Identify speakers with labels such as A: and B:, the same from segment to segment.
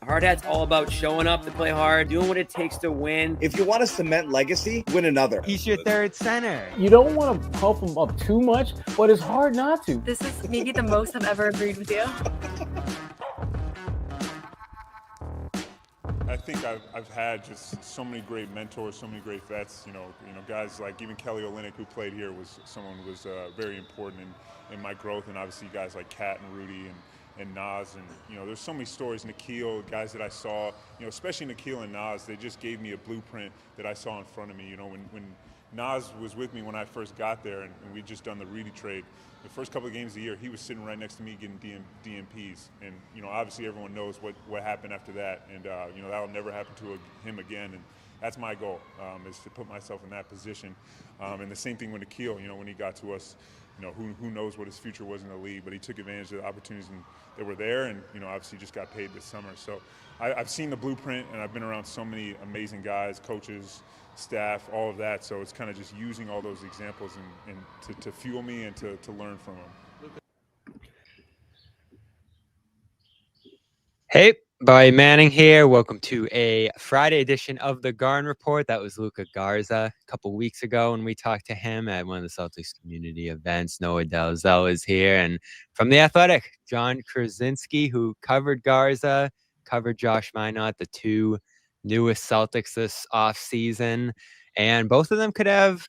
A: Hard Hat's all about showing up to play hard, doing what it takes to win.
B: If you want to cement legacy, win another.
C: He's your third center.
D: You don't want to pump him up too much, but it's hard not to.
E: This is maybe the most I've ever agreed with you.
F: I think I've had just so many great mentors, so many great vets. You know, guys like even Kelly Olynyk, who played here, was someone who was very important in my growth, and obviously guys like Kat and Rudy and Nas, and there's so many stories. Nikhil, guys that I saw, especially Nikhil and Nas, they just gave me a blueprint that I saw in front of me. When Nas was with me when I first got there, and we'd just done the Rudy trade, the first couple of games of the year, he was sitting right next to me getting DMPs, and obviously everyone knows what happened after that, and that'll never happen to him again, and that's my goal, is to put myself in that position. And the same thing with Nikhil, when he got to us. Who knows what his future was in the league, but he took advantage of the opportunities that were there, and obviously just got paid this summer. So I've seen the blueprint, and I've been around so many amazing guys, coaches, staff, all of that. So it's kind of just using all those examples and to fuel me and to learn from them.
C: Hey, Barry Manning here. Welcome to a Friday edition of the Garn Report. That was Luka Garza a couple weeks ago when we talked to him at one of the Celtics community events. Noa Dalzell is here. And from The Athletic, Jon Krawczynski, who covered Garza, covered Josh Minott, the two newest Celtics this offseason. And both of them could have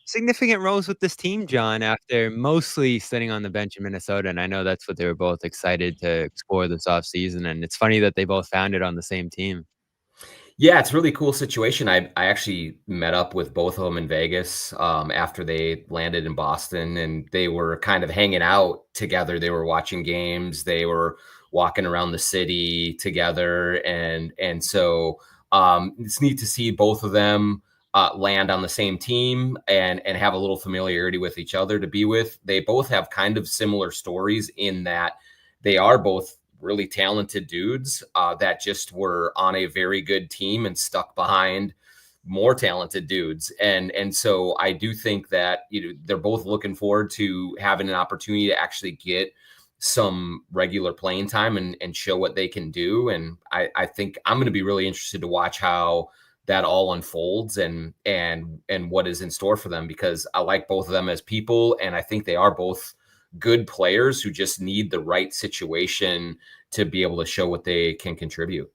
C: significant roles with this team, John, after mostly sitting on the bench in Minnesota. And I know that's what they were both excited to explore this offseason. And it's funny that they both found it on the same team.
G: Yeah, it's a really cool situation. I actually met up with both of them in Vegas after they landed in Boston, and they were kind of hanging out together. They were watching games. They were walking around the city together. And so it's neat to see both of them land on the same team and have a little familiarity with each other to be with. They both have kind of similar stories in that they are both really talented dudes that just were on a very good team and stuck behind more talented dudes. And so I do think that, they're both looking forward to having an opportunity to actually get some regular playing time and show what they can do. And I think I'm going to be really interested to watch how that all unfolds and what is in store for them, because I like both of them as people. And I think they are both good players who just need the right situation to be able to show what they can contribute.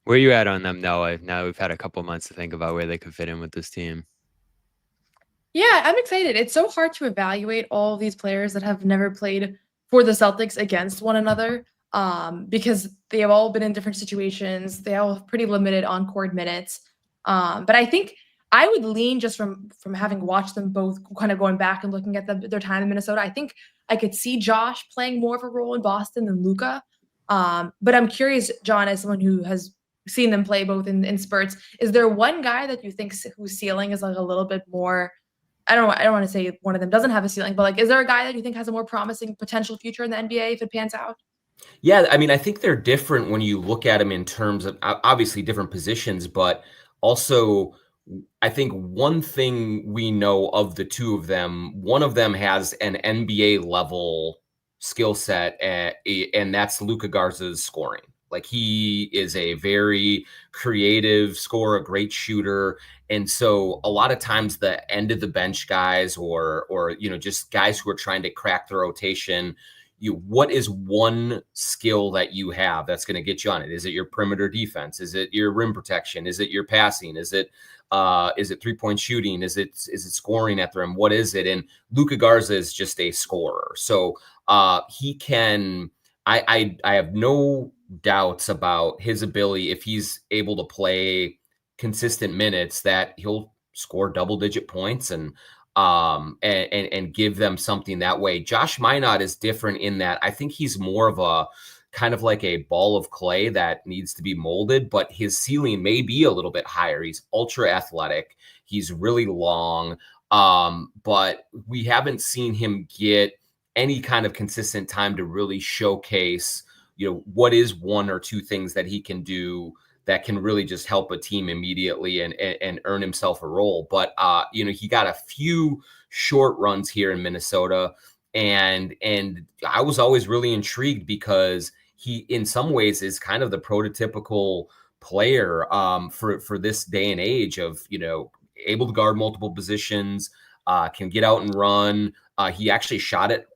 C: Where are you at on them, Noah? Now we've had a couple months to think about where they could fit in with this team.
E: Yeah, I'm excited. It's so hard to evaluate all these players that have never played for the Celtics against one another. Because they have all been in different situations. They all have pretty limited on-court minutes. But I think I would lean just from having watched them both, kind of going back and looking at their time in Minnesota. I think I could see Josh playing more of a role in Boston than Luka. But I'm curious, John, as someone who has seen them play both in spurts, is there one guy that you think whose ceiling is like a little bit more? I don't want to say one of them doesn't have a ceiling, but like, is there a guy that you think has a more promising potential future in the NBA if it pans out?
G: Yeah, I mean, I think they're different when you look at them in terms of obviously different positions, but also I think one thing we know of the two of them, one of them has an NBA level skill set, and that's Luka Garza's scoring. Like, he is a very creative scorer, a great shooter. And so a lot of times the end of the bench guys or just guys who are trying to crack the rotation, what is one skill that you have that's going to get you on it? Is it your perimeter defense? Is it your rim protection? Is it your passing? Is it 3-point shooting? Is it scoring at the rim? What is it? And Luka Garza is just a scorer. So he can, I have no doubts about his ability, if he's able to play consistent minutes, that he'll score double-digit points and give them something that way. Josh Minott is different in that I think he's more of a kind of like a ball of clay that needs to be molded, but his ceiling may be a little bit higher. He's ultra athletic. He's really long. But we haven't seen him get any kind of consistent time to really showcase, what is one or two things that he can do that can really just help a team immediately and earn himself a role. But, he got a few short runs here in Minnesota, and I was always really intrigued because he in some ways is kind of the prototypical player for this day and age of, able to guard multiple positions, can get out and run. He actually shot it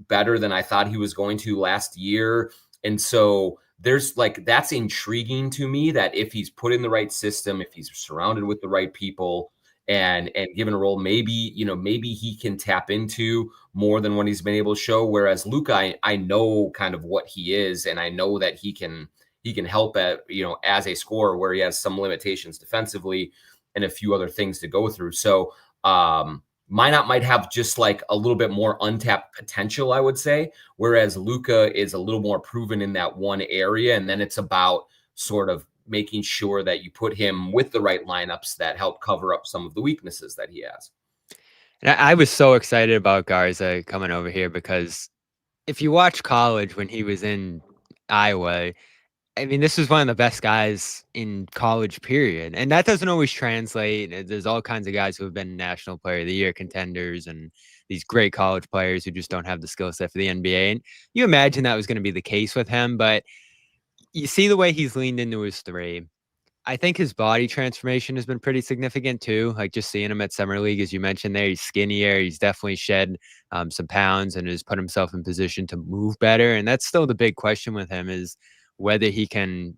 G: better than I thought he was going to last year. And so there's that's intriguing to me, that if he's put in the right system, if he's surrounded with the right people and given a role, maybe he can tap into more than what he's been able to show. Whereas Luka, I know kind of what he is, and I know that he can help at, as a scorer, where he has some limitations defensively and a few other things to go through. So Minott might have just a little bit more untapped potential, I would say, whereas Luka is a little more proven in that one area. And then it's about sort of making sure that you put him with the right lineups that help cover up some of the weaknesses that he has.
C: And I was so excited about Garza coming over here, because if you watch college when he was in Iowa, I mean, this was one of the best guys in college, period. And that doesn't always translate. There's all kinds of guys who have been National Player of the Year contenders and these great college players who just don't have the skill set for the NBA. And you imagine that was going to be the case with him. But you see the way he's leaned into his three. I think his body transformation has been pretty significant too. Like just seeing him at Summer League, as you mentioned there, he's skinnier. He's definitely shed some pounds and has put himself in position to move better. And that's still the big question with him, is whether he can,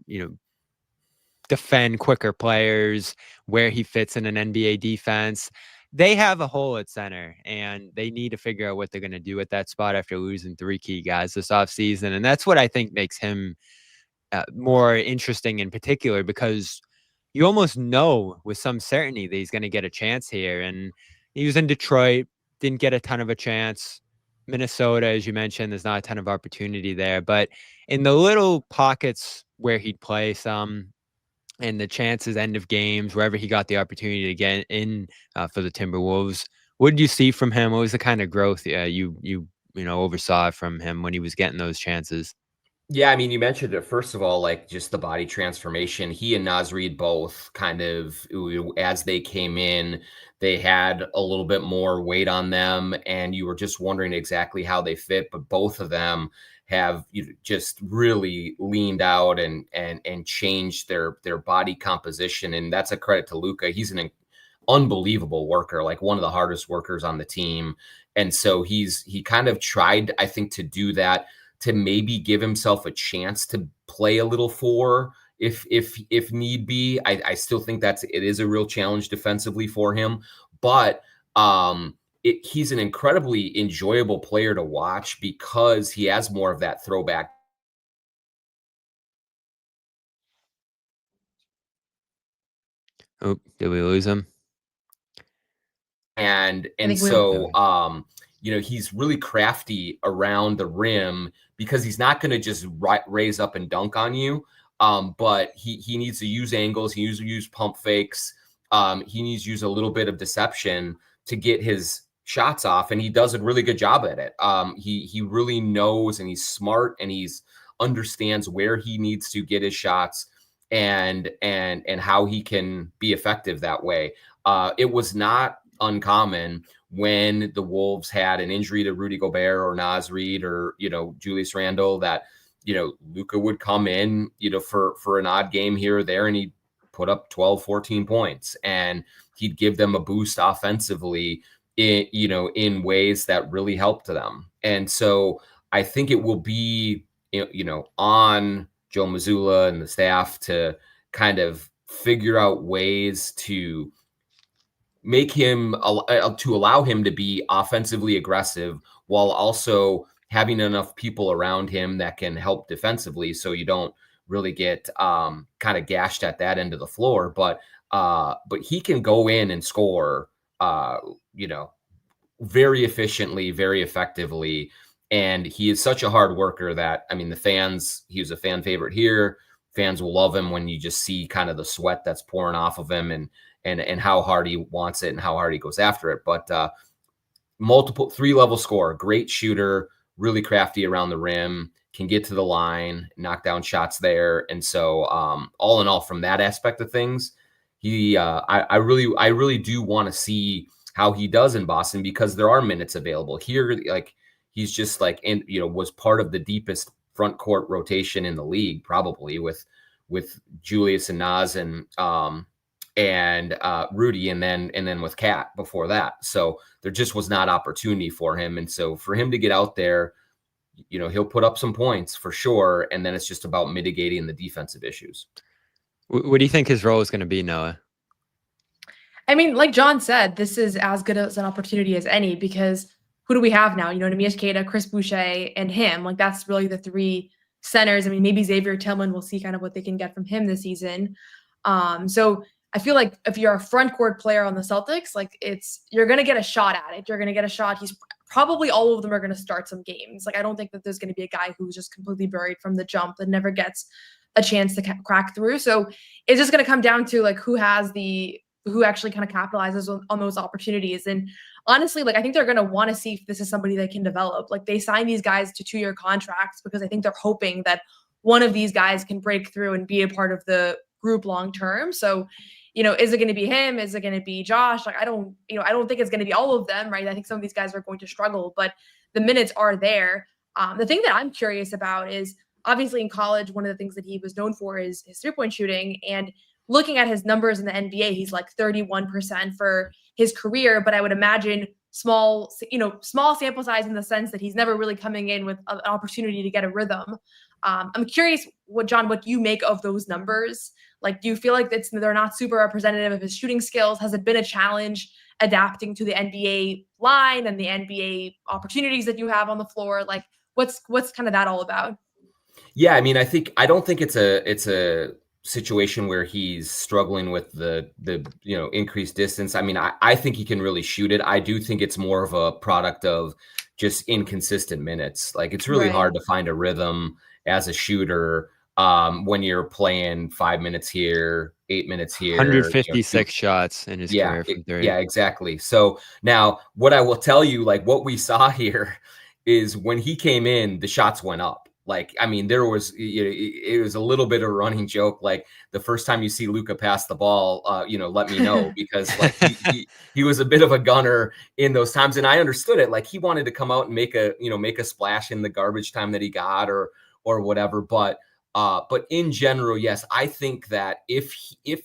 C: defend quicker players, where he fits in an NBA defense. They have a hole at center, and they need to figure out what they're going to do at that spot after losing 3 key guys this offseason. And that's what I think makes him more interesting in particular, because you almost know with some certainty that he's going to get a chance here. And he was in Detroit, didn't get a ton of a chance. Minnesota, as you mentioned, there's not a ton of opportunity there, but in the little pockets where he'd play some, and the chances, end of games, wherever he got the opportunity to get in for the Timberwolves, what did you see from him? What was the kind of growth you oversaw from him when he was getting those chances?
G: Yeah, I mean, you mentioned it. First of all, just the body transformation. He and Naz Reid both kind of, as they came in, they had a little bit more weight on them, and you were just wondering exactly how they fit. But both of them have just really leaned out and changed their body composition, and that's a credit to Luka. He's an unbelievable worker, one of the hardest workers on the team, and so he kind of tried, I think, to do that, to maybe give himself a chance to play a little 4 if need be. I still think it is a real challenge defensively for him, but he's an incredibly enjoyable player to watch because he has more of that throwback.
C: Oh, did we lose him?
G: And so he's really crafty around the rim, because he's not going to just raise up and dunk on you. But he needs to use angles. He needs to use pump fakes. He needs to use a little bit of deception to get his shots off, and he does a really good job at it. He really knows, and he's smart, and he's understands where he needs to get his shots and how he can be effective that way. It was not uncommon when the Wolves had an injury to Rudy Gobert or Naz Reid or Julius Randle, that Luka would come in for an odd game here or there, and he'd put up 12, 14 points, and he'd give them a boost offensively in ways that really helped them. And so I think it will be on Joe Mazzulla and the staff to kind of figure out ways to make him to allow him to be offensively aggressive while also having enough people around him that can help defensively, so you don't really get kind of gashed at that end of the floor. But he can go in and score very efficiently, very effectively, and he is such a hard worker that, I mean, he was a fan favorite here. Fans will love him when you just see kind of the sweat that's pouring off of him and how hard he wants it and how hard he goes after it. But multiple 3-level scorer, great shooter, really crafty around the rim, can get to the line, knock down shots there. And so all in all, from that aspect of things, I really do want to see how he does in Boston, because there are minutes available here. He's just was part of the deepest front court rotation in the league, probably with Julius and Naz and Rudy, and then with Cat before that. So there just was not opportunity for him. And so for him to get out there, he'll put up some points for sure. And then it's just about mitigating the defensive issues.
C: What do you think his role is going to be, Noah?
E: I mean, like John said, this is as good as an opportunity as any, because who do we have now? Neemias Queta, Chris Boucher, and him. Like, that's really the three centers. I mean, maybe Xavier Tillman, we'll see kind of what they can get from him this season. So I feel like if you're a front court player on the Celtics, like you're going to get a shot at it. You're going to get a shot. He's probably all of them are going to start some games. Like, I don't think that there's going to be a guy who's just completely buried from the jump that never gets a chance to crack through. So it's just going to come down to like who actually kind of capitalizes on those opportunities. And honestly, like, I think they're going to want to see if this is somebody they can develop. Like, they sign these guys to 2-year contracts because I think they're hoping that one of these guys can break through and be a part of the group long term. So, is it going to be him? Is it going to be Josh? Like, I don't think it's going to be all of them, right? I think some of these guys are going to struggle, but the minutes are there. The thing that I'm curious about is, obviously in college, one of the things that he was known for is his 3-point shooting. And looking at his numbers in the NBA, he's like 31% for his career, but I would imagine small sample size in the sense that he's never really coming in with an opportunity to get a rhythm. I'm curious what you make of those numbers. Like, do you feel like they're not super representative of his shooting skills? Has it been a challenge adapting to the NBA line and the NBA opportunities that you have on the floor? Like, what's kind of that all about?
G: Yeah, I mean, I don't think it's a situation where he's struggling with the increased distance. I mean, I think he can really shoot it. I do think it's more of a product of just inconsistent minutes. Like, it's really hard to find a rhythm as a shooter when you're playing 5 minutes here, 8 minutes here.
C: 156 shots in his career from 3.
G: Yeah, exactly. So now what I will tell you, like, what we saw here is when he came in, the shots went up. Like, I mean, there was, it was a little bit of a running joke. Like, the first time you see Luka pass the ball, let me know, because like he was a bit of a gunner in those times. And I understood it. Like, he wanted to come out and make a splash in the garbage time that he got or whatever. But in general, yes, I think that if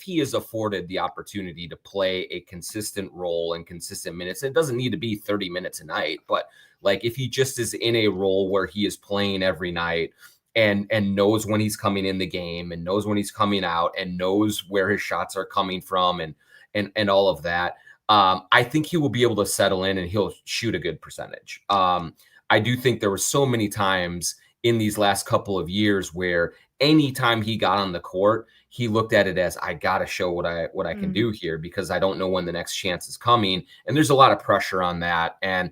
G: he is afforded the opportunity to play a consistent role and consistent minutes, it doesn't need to be 30 minutes a night, but like, if he just is in a role where he is playing every night and knows when he's coming in the game and knows when he's coming out and knows where his shots are coming from and all of that, I think he will be able to settle in and he'll shoot a good percentage. I do think there were so many times in these last couple of years where anytime he got on the court, he looked at it as, I got to show what I can do here, because I don't know when the next chance is coming. And there's a lot of pressure on that. And,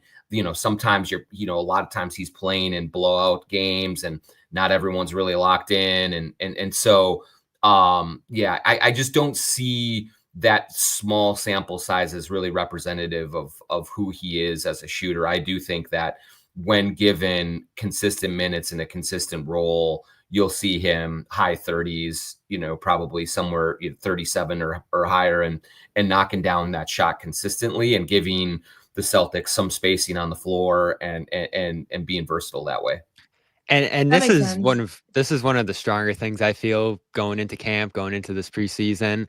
G: sometimes a lot of times he's playing in blowout games and not everyone's really locked in. And so, I just don't see that small sample size as really representative of who he is as a shooter. I do think that when given consistent minutes in a consistent role, you'll see him high 30s, probably somewhere 37 or higher, and knocking down that shot consistently and giving the Celtics some spacing on the floor and being versatile that way.
C: And this is one of the stronger things I feel going into camp, going into this preseason.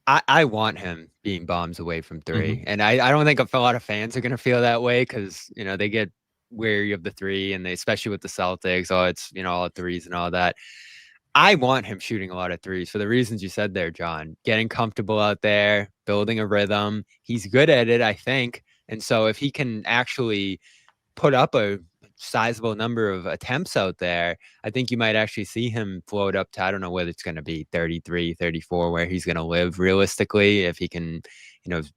C: I want him being bombs away from 3. Mm-hmm. And I don't think a lot of fans are going to feel that way, because, they get wary of the 3, and especially with the Celtics, it's, all threes and all that. I want him shooting a lot of 3s for the reasons you said there, John. Getting comfortable out there, building a rhythm. He's good at it, I think. And so if he can actually put up a sizable number of attempts out there, I think you might actually see him float up to, I don't know whether it's going to be 33, 34, where he's going to live realistically, if he can,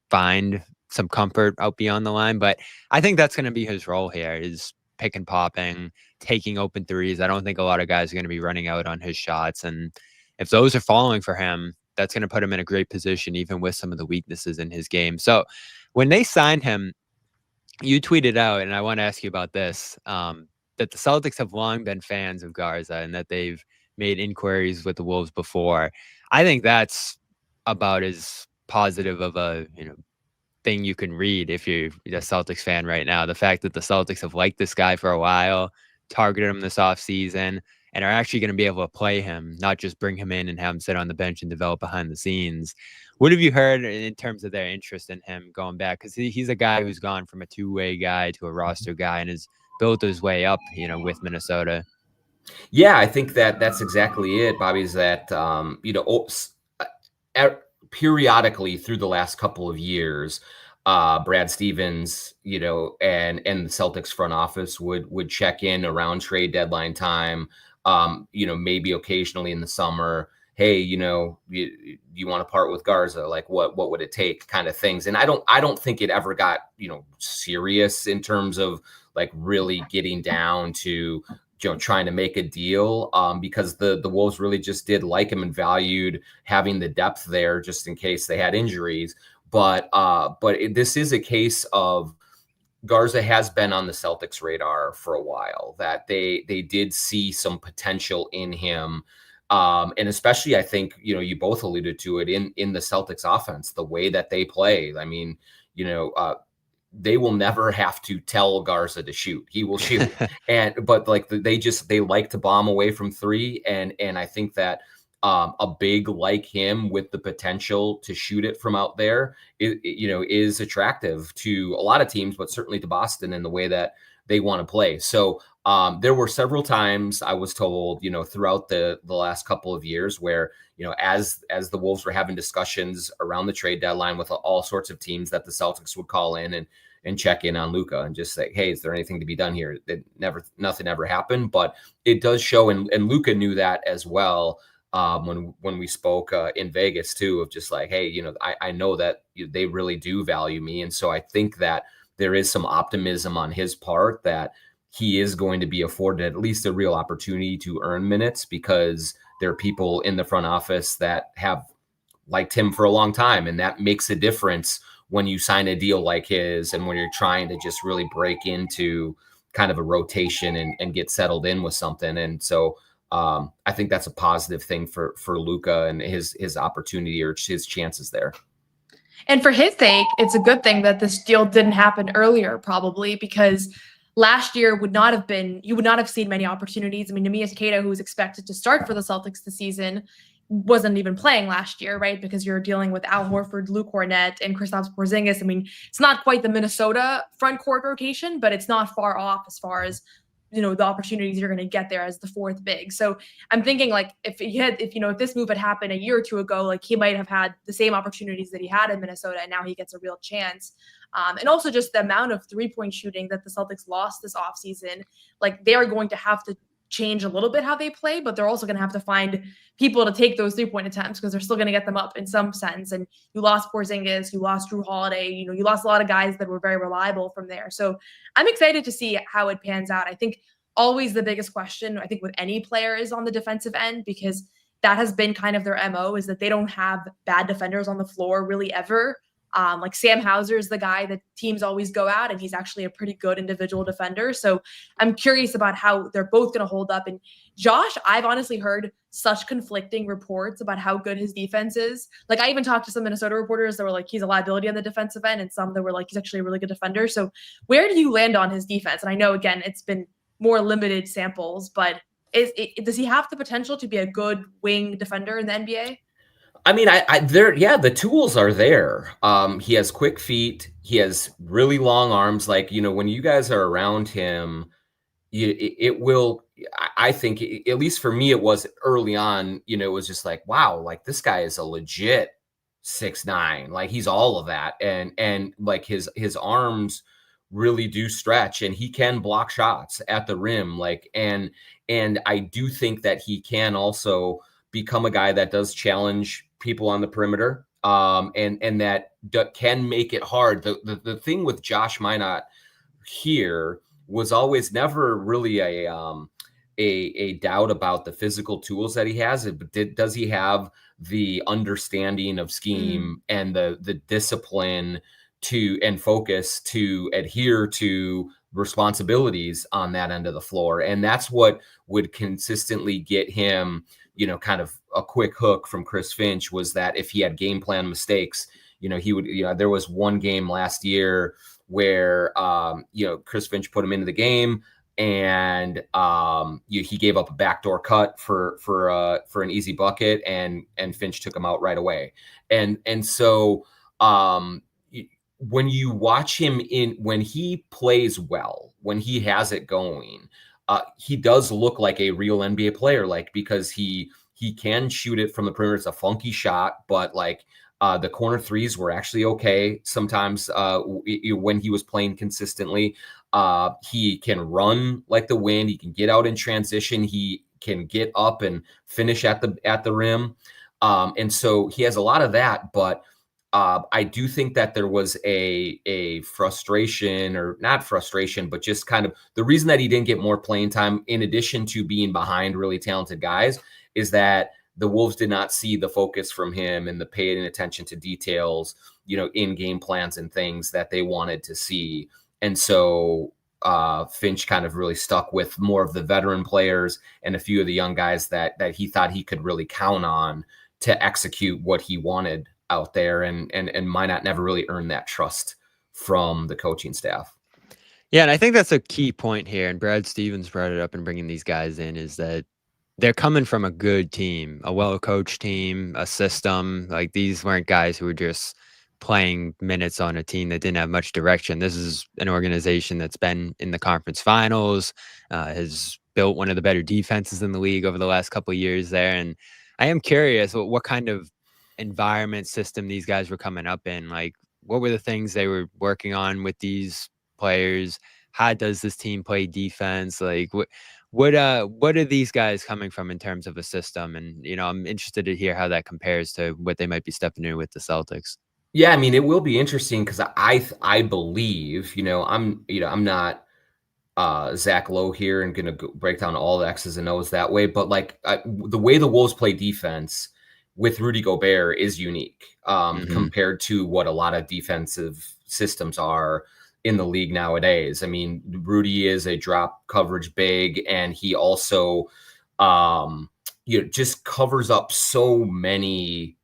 C: find some comfort out beyond the line. But I think that's going to be his role here, is pick and popping, taking open 3s. I don't think a lot of guys are going to be running out on his shots. And if those are falling for him, that's going to put him in a great position, even with some of the weaknesses in his game. So when they signed him, you tweeted out, and I want to ask you about this, that the Celtics have long been fans of Garza and that they've made inquiries with the Wolves before. I think that's about as positive of a thing you can read if you're a Celtics fan right now. The fact that the Celtics have liked this guy for a while, targeted him this offseason and are actually going to be able to play him, not just bring him in and have him sit on the bench and develop behind the scenes. What have you heard in terms of their interest in him going back? Because he's a guy who's gone from a two-way guy to a roster guy and has built his way up, with Minnesota.
G: Yeah, I think that's exactly it, Bobby, is that, periodically through the last couple of years, Brad Stevens, and the Celtics front office would check in around trade deadline time, maybe occasionally in the summer. Hey, you want to part with Garza? Like what would it take, kind of things. And I don't think it ever got, serious in terms of like really getting down to, trying to make a deal, because the Wolves really just did like him and valued having the depth there just in case they had injuries. But this is a case of Garza has been on the Celtics radar for a while, that they did see some potential in him. And especially, I think, you both alluded to it in the Celtics offense, the way that they play. I mean, they will never have to tell Garza to shoot. He will shoot. But like they like to bomb away from three. And I think that a big like him with the potential to shoot it from out there, is attractive to a lot of teams, but certainly to Boston in the way that they want to play. So there were several times I was told, throughout the last couple of years where, as the Wolves were having discussions around the trade deadline with all sorts of teams, that the Celtics would call in and check in on Luka and just say, hey, is there anything to be done here? Nothing ever happened, but it does show. And Luka knew that as well. When we spoke in Vegas too, of just like, hey, I know that they really do value me. And so I think that there is some optimism on his part that he is going to be afforded at least a real opportunity to earn minutes, because there are people in the front office that have liked him for a long time. And that makes a difference when you sign a deal like his and when you're trying to just really break into kind of a rotation and get settled in with something. And so I think that's a positive thing for Luka and his opportunity or his chances there.
E: And for his sake, it's a good thing that this deal didn't happen earlier, probably, because last year you would not have seen many opportunities. I mean, Neemias Queta, who was expected to start for the Celtics this season, wasn't even playing last year, right? Because you're dealing with Al Horford, Luke Kornet, and Kristaps Porzingis. I mean, it's not quite the Minnesota front court rotation, but it's not far off as far as the opportunities you're going to get there as the fourth big. So I'm thinking, like, if this move had happened a year or two ago, like, he might have had the same opportunities that he had in Minnesota, and now he gets a real chance. And also just the amount of 3-point shooting that the Celtics lost this offseason, like, they are going to have to change a little bit how they play, but they're also going to have to find people to take those 3-point attempts, because they're still going to get them up in some sense. And you lost Porzingis, you lost Drew Holiday, you lost a lot of guys that were very reliable from there. So I'm excited to see how it pans out. I think always the biggest question, I think, with any player is on the defensive end, because that has been kind of their MO, is that they don't have bad defenders on the floor really ever. Like Sam Hauser is the guy that teams always go at, and he's actually a pretty good individual defender. So I'm curious about how they're both going to hold up. And Josh, I've honestly heard such conflicting reports about how good his defense is. Like, I even talked to some Minnesota reporters that were like, he's a liability on the defensive end, and some that were like, he's actually a really good defender. So where do you land on his defense? And I know, again, it's been more limited samples, but does he have the potential to be a good wing defender in the NBA?
G: I mean, the tools are there. He has quick feet. He has really long arms. Like, when you guys are around him, I think, at least for me, it was early on, it was just like, wow, like, this guy is a legit 6'9". Like, he's all of that. And like his arms really do stretch, and he can block shots at the rim. Like, and I do think that he can also become a guy that does challenge people on the perimeter, and that can make it hard. The thing with Josh Minott here was always never really a doubt about the physical tools that he has. But does he have the understanding of scheme and the discipline and focus to adhere to responsibilities on that end of the floor? And that's what would consistently get him, kind of a quick hook from Chris Finch, was that if he had game plan mistakes, he would, there was one game last year where, Chris Finch put him into the game. and he gave up a backdoor cut for an easy bucket, and Finch took him out right away. And so when you watch him when he plays well, when he has it going, he does look like a real NBA player, like, because he can shoot it from the perimeter. It's a funky shot, but like the corner threes were actually okay sometimes when he was playing consistently. He can run like the wind. He can get out in transition. He can get up and finish at the rim. And so he has a lot of that, but I do think that there was a frustration, or not frustration, but just kind of the reason that he didn't get more playing time, in addition to being behind really talented guys, is that the Wolves did not see the focus from him and the paying attention to details, in game plans and things that they wanted to see. And so Finch kind of really stuck with more of the veteran players and a few of the young guys that he thought he could really count on to execute what he wanted out there, and Minott never really earned that trust from the coaching staff.
C: Yeah, and I think that's a key point here, and Brad Stevens brought it up in bringing these guys in, is that they're coming from a good team, a well-coached team, a system. Like, these weren't guys who were just playing minutes on a team that didn't have much direction. This is an organization that's been in the conference finals, has built one of the better defenses in the league over the last couple of years there. And I am curious what kind of environment system these guys were coming up in. Like, what were the things they were working on with these players? How does this team play defense? Like, what are these guys coming from in terms of a system? And I'm interested to hear how that compares to what they might be stepping in with the Celtics.
G: Yeah, I mean, it will be interesting because I believe, I'm not Zach Lowe here and going to break down all the X's and O's that way, but like the way the Wolves play defense with Rudy Gobert is unique compared to what a lot of defensive systems are in the league nowadays. I mean, Rudy is a drop coverage big, and he also just covers up so many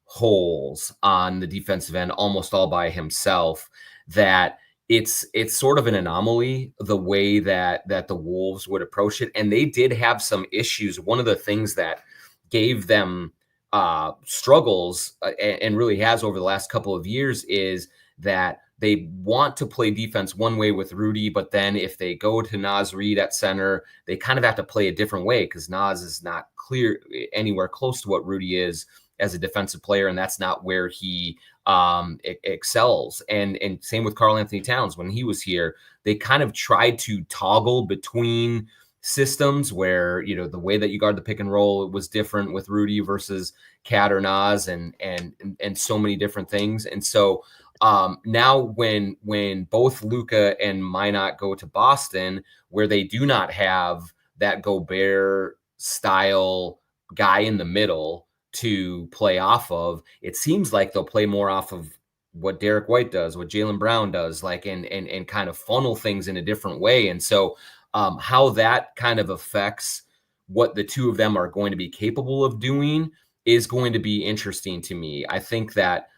G: holes on the defensive end, almost all by himself, that it's sort of an anomaly the way that the Wolves would approach it. And they did have some issues. One of the things that gave them struggles and really has over the last couple of years is that they want to play defense one way with Rudy, but then if they go to Naz Reid at center, they kind of have to play a different way because Naz is not clear anywhere close to what Rudy is as a defensive player, and that's not where he excels. And same with Karl Anthony Towns. When he was here, they kind of tried to toggle between systems where, the way that you guard the pick and roll was different with Rudy versus Cat or Naz, and so many different things. And so now when both Luka and Minott go to Boston, where they do not have that Gobert style guy in the middle to play off of, it seems like they'll play more off of what Derek White does, what Jaylen Brown does, like, and kind of funnel things in a different way. And so how that kind of affects what the two of them are going to be capable of doing is going to be interesting to me. I think that,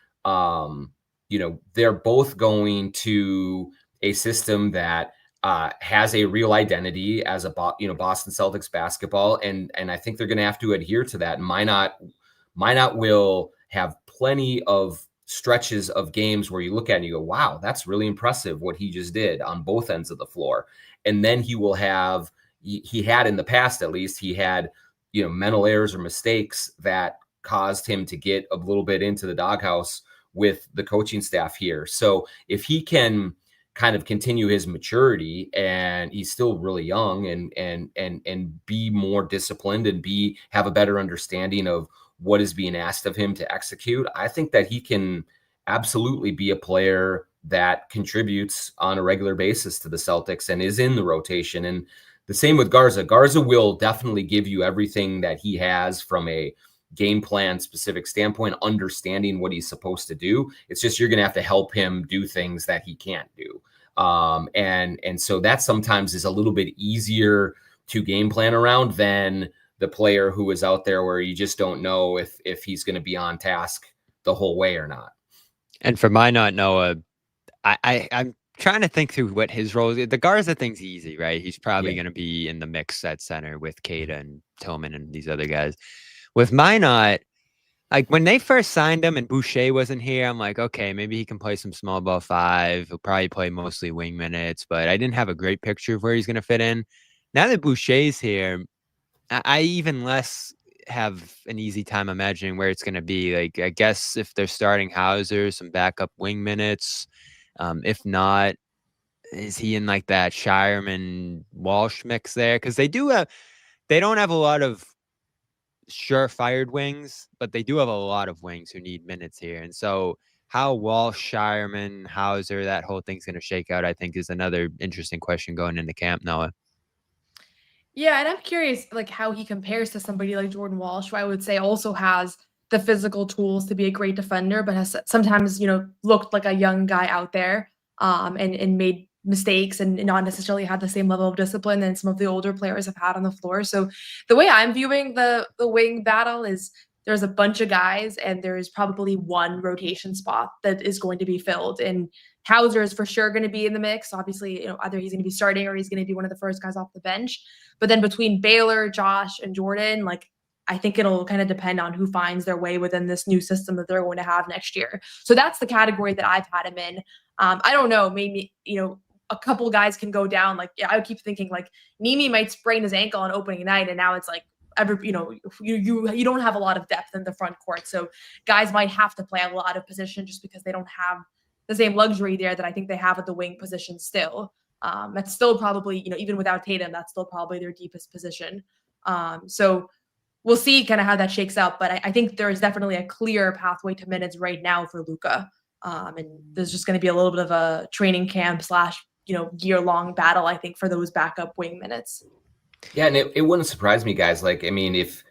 G: they're both going to a system that has a real identity as a Boston Celtics basketball, and I think they're going to have to adhere to that. And Minott will have plenty of stretches of games where you look at it and you go, wow, that's really impressive what he just did on both ends of the floor. And then he will have, he had in the past, at least, he had, mental errors or mistakes that caused him to get a little bit into the doghouse with the coaching staff here. So if he can kind of continue his maturity, and he's still really young, and be more disciplined and have a better understanding of what is being asked of him to execute, I think that he can absolutely be a player that contributes on a regular basis to the Celtics and is in the rotation. And the same with Garza. Garza will definitely give you everything that he has from a game plan specific standpoint, understanding what he's supposed to do. It's just you're going to have to help him do things that he can't do. And so that sometimes is a little bit easier to game plan around than the player who is out there where you just don't know if he's going to be on task the whole way or not.
C: And for Minott, Noah, I'm trying to think through what his role is. The Garza thing's easy, right? He's probably
G: Yeah.
C: going to be in the mix at center with Keita and Tillman and these other guys. With Minott, like when they first signed him and Boucher wasn't here, I'm like, okay, maybe he can play some small ball 5. He'll probably play mostly wing minutes, but I didn't have a great picture of where he's going to fit in. Now that Boucher's here, I even less have an easy time imagining where it's going to be. Like, I guess if they're starting Hauser, some backup wing minutes. If not, is he in like that Shireman Walsh mix there? Because they don't have a lot of sure-fired wings, but they do have a lot of wings who need minutes here. And so how Walsh, Shireman, Hauser, that whole thing's going to shake out, I think, is another interesting question going into camp, Noah.
E: Yeah, and I'm curious, like, how he compares to somebody like Jordan Walsh, who I would say also has the physical tools to be a great defender, but has sometimes, looked like a young guy out there, and made mistakes and not necessarily had the same level of discipline that some of the older players have had on the floor. So the way I'm viewing the wing battle is there's a bunch of guys and there's probably one rotation spot that is going to be filled. And Hauser is for sure going to be in the mix. Obviously, either he's going to be starting or he's going to be one of the first guys off the bench. But then between Baylor, Josh, and Jordan, like, I think it'll kind of depend on who finds their way within this new system that they're going to have next year. So that's the category that I've had him in. I don't know, maybe, a couple guys can go down. Like, I would keep thinking like Nimi might sprain his ankle on opening night. And now it's like, you don't have a lot of depth in the front court. So guys might have to play a lot of position just because they don't have the same luxury there that I think they have at the wing position still. That's still probably, even without Tatum, that's still probably their deepest position. So we'll see kind of how that shakes out. But I think there is definitely a clear pathway to minutes right now for Luka. And there's just going to be a little bit of a training camp / year-long battle, I think, for those backup wing minutes.
G: Yeah, and it wouldn't surprise me, guys. Like, I mean, if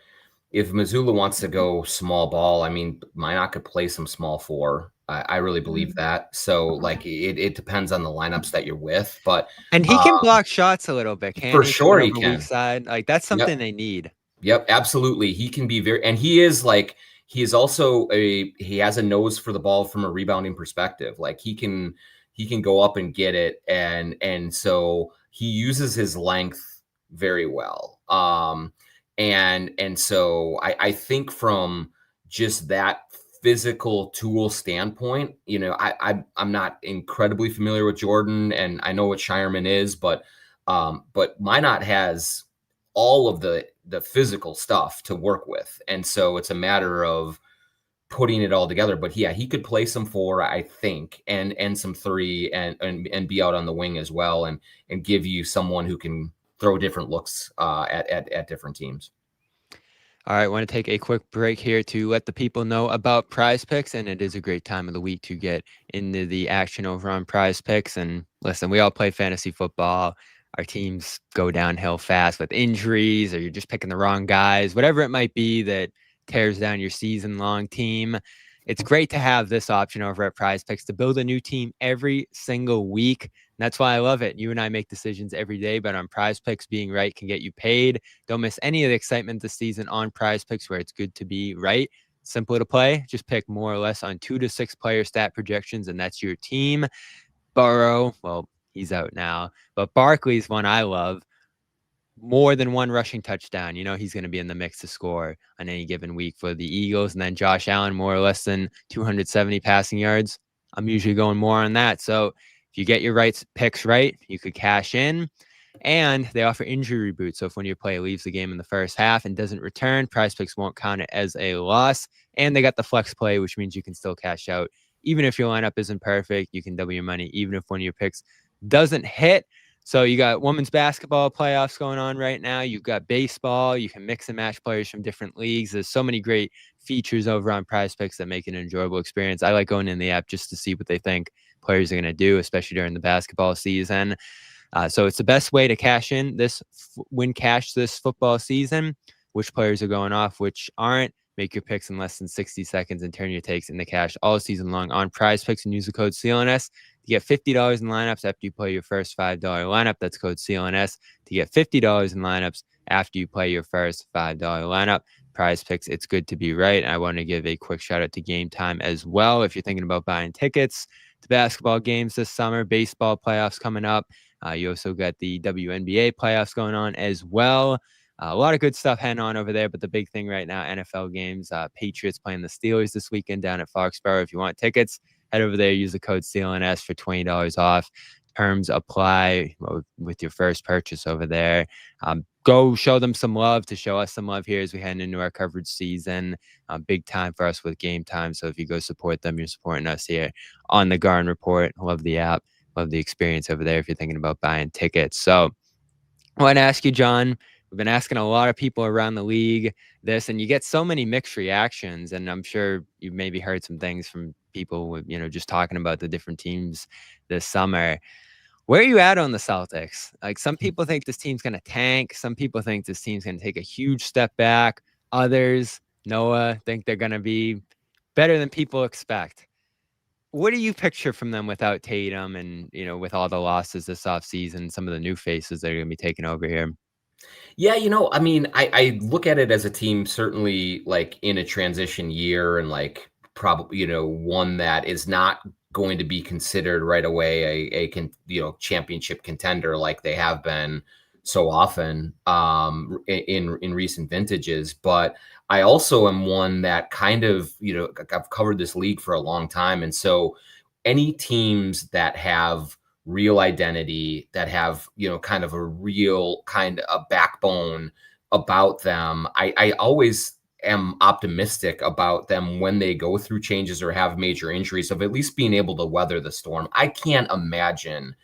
G: Mazzulla wants to go small ball, I mean, Minott could play some small 4. I really believe that. So, like, it depends on the lineups that you're with. But
C: and he can block shots a little bit, can't
G: for
C: he?
G: sure he
C: From a
G: can.
C: weak side. Like, that's something they need.
G: Yep, absolutely. He can be and he is like, he is also he has a nose for the ball from a rebounding perspective. Like, he can go up and get it. And so he uses his length very well. And so I think from just that physical tool standpoint, I'm not incredibly familiar with Jordan, and I know what Shireman is, but Minott has all of the physical stuff to work with. And so it's a matter of putting it all together. But yeah, he could play some 4, I think, and some 3 and be out on the wing as well, and give you someone who can throw different looks at different teams.
C: All right, I want to take a quick break here to let the people know about Prize Picks, and it is a great time of the week to get into the action over on Prize Picks. And listen, we all play fantasy football. Our teams go downhill fast with injuries, or you're just picking the wrong guys, whatever it might be that tears down your season-long team. It's great to have this option over at Prize Picks to build a new team every single week. And that's why I love it. You and I make decisions every day, but on Prize Picks, being right can get you paid. Don't miss any of the excitement this season on Prize Picks, where it's good to be right. Simple to play. Just pick more or less on 2 to 6 player stat projections, and that's your team. Burrow, well, he's out now, but Barkley's one I love. More than 1 rushing touchdown. He's going to be in the mix to score on any given week for the Eagles. And then Josh Allen, more or less than 270 passing yards. I'm usually going more on that. So if you get your picks right, you could cash in. And they offer injury reboot. So if one of your player leaves the game in the first half and doesn't return, Prize Picks won't count it as a loss. And they got the flex play, which means you can still cash out. Even if your lineup isn't perfect, you can double your money, even if one of your picks doesn't hit. So you got women's basketball playoffs going on right now. You've got baseball. You can mix and match players from different leagues. There's so many great features over on Prize Picks that make it an enjoyable experience. I like going in the app just to see what they think players are going to do, especially during the basketball season. So it's the best way to cash in this football season. Which players are going off, which aren't. Make your picks in less than 60 seconds and turn your takes into cash all season long on Prize Picks, and use the code CLNS to get $50 in lineups after you play your first $5 lineup. That's code CLNS to get $50 in lineups after you play your first $5 lineup. Prize Picks, it's good to be right. I want to give a quick shout out to Game Time as well. If you're thinking about buying tickets the basketball games this summer, baseball playoffs coming up. You also got the WNBA playoffs going on as well. A lot of good stuff heading on over there, but the big thing right now, NFL games. Patriots playing the Steelers this weekend down at Foxborough. If you want tickets, head over there, use the code CLNS for $20 off. Terms apply with your first purchase over there. Go show them some love, to show us some love here as we head into our coverage season. Big time for us with game time. So if you go support them, you're supporting us here on the Garn Report. Love the app. Love the experience over there if you're thinking about buying tickets. So I want to ask you, John, we've been asking a lot of people around the league this, and you get so many mixed reactions. And I'm sure you've maybe heard some things from people with, just talking about the different teams this summer. Where are you at on the Celtics? Like, some people think this team's going to tank. Some people think this team's going to take a huge step back. Others, Noah, think they're going to be better than people expect. What do you picture from them without Tatum and, with all the losses this offseason, some of the new faces that are going to be taking over here?
G: Yeah, I look at it as a team certainly like in a transition year, and like probably, one that is not going to be considered right away a championship contender like they have been so often in recent vintages. But I also am one that kind of, I've covered this league for a long time. And so any teams that have real identity, that have, kind of a real kind of a backbone about them, I always am optimistic about them when they go through changes or have major injuries, of at least being able to weather the storm. I can't imagine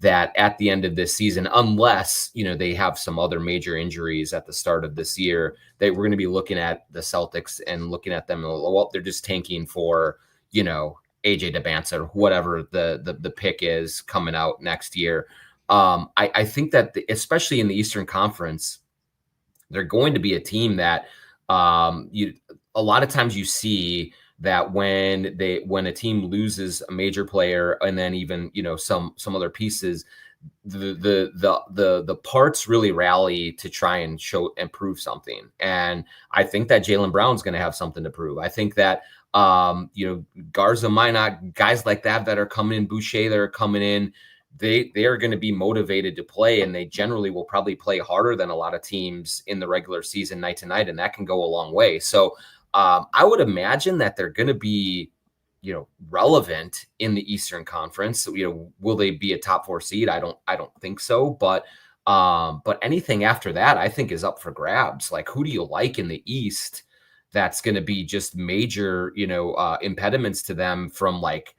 G: that at the end of this season, unless, they have some other major injuries at the start of this year, that we're going to be looking at the Celtics and looking at them, well, they're just tanking for, AJ DeBanza or whatever the pick is coming out next year. I think that especially in the Eastern Conference, they're going to be a team that a lot of times you see that when a team loses a major player, and then even some other pieces, the parts really rally to try and show and prove something. And I think that Jaylen Brown's going to have something to prove. I think that Garza, Minott, guys like that are coming in, Boucher that are coming in, they are going to be motivated to play, and they generally will probably play harder than a lot of teams in the regular season night to night, and that can go a long way. So I would imagine that they're going to be, relevant in the Eastern Conference. Will they be a top 4 seed? I don't think so. But anything after that, I think, is up for grabs. Like, who do you like in the East that's going to be just major, impediments to them from like,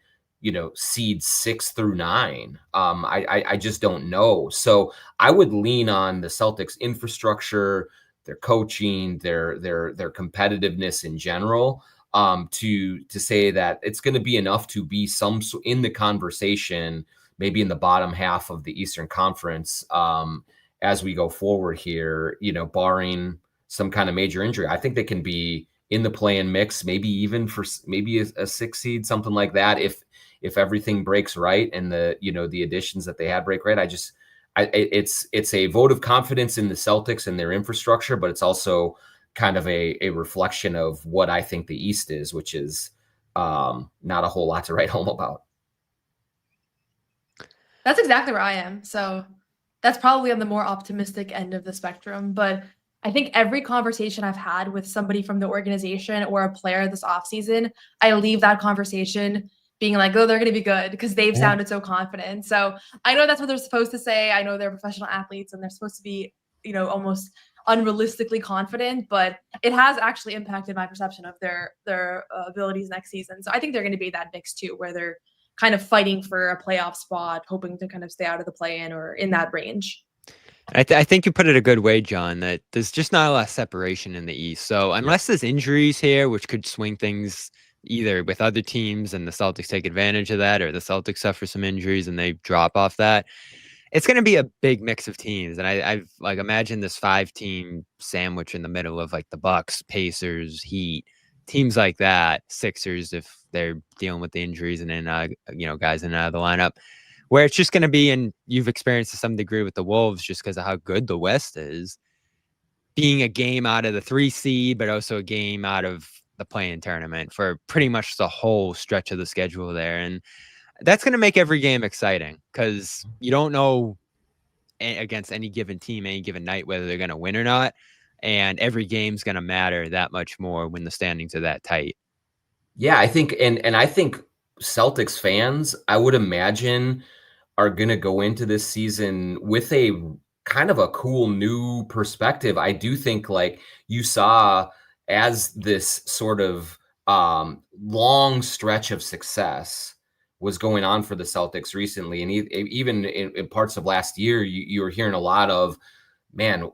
G: seeds 6 through 9. I just don't know. So I would lean on the Celtics infrastructure, their coaching, their competitiveness in general, to say that it's going to be enough to be some in the conversation, maybe in the bottom half of the Eastern Conference, as we go forward here, barring some kind of major injury. I think they can be in the play-in mix, maybe even for maybe a 6 seed, something like that, if everything breaks right and the additions that they had break right. It's a vote of confidence in the Celtics and their infrastructure, but it's also kind of a reflection of what I think the East is, which is not a whole lot to write home about.
E: That's exactly where I am. So that's probably on the more optimistic end of the spectrum. But I think every conversation I've had with somebody from the organization or a player this offseason, I leave that conversation being like, oh, they're going to be good because they've sounded so confident. So I know that's what they're supposed to say. I know they're professional athletes and they're supposed to be, almost unrealistically confident, but it has actually impacted my perception of their abilities next season. So I think they're going to be that mix too, where they're kind of fighting for a playoff spot, hoping to kind of stay out of the play-in or in that range.
C: I think you put it a good way, John, that there's just not a lot of separation in the East. So unless there's injuries here, which could swing things either with other teams and the Celtics take advantage of that, or the Celtics suffer some injuries and they drop off that, it's going to be a big mix of teams. And I've like imagined this 5-team sandwich in the middle of like the Bucks, Pacers, Heat, teams like that, Sixers, if they're dealing with the injuries and then, guys in and out of the lineup, where it's just going to be, and you've experienced to some degree with the Wolves just because of how good the West is, being a game out of the 3 seed, but also a game out of the play-in tournament for pretty much the whole stretch of the schedule there. And that's going to make every game exciting because you don't know against any given team, any given night, whether they're going to win or not. And every game's going to matter that much more when the standings are that tight.
G: Yeah, I think, and I think Celtics fans, I would imagine, are going to go into this season with a kind of a cool new perspective. I do think, like you saw, as this sort of long stretch of success was going on for the Celtics recently, and even in parts of last year, you were hearing a lot of, man,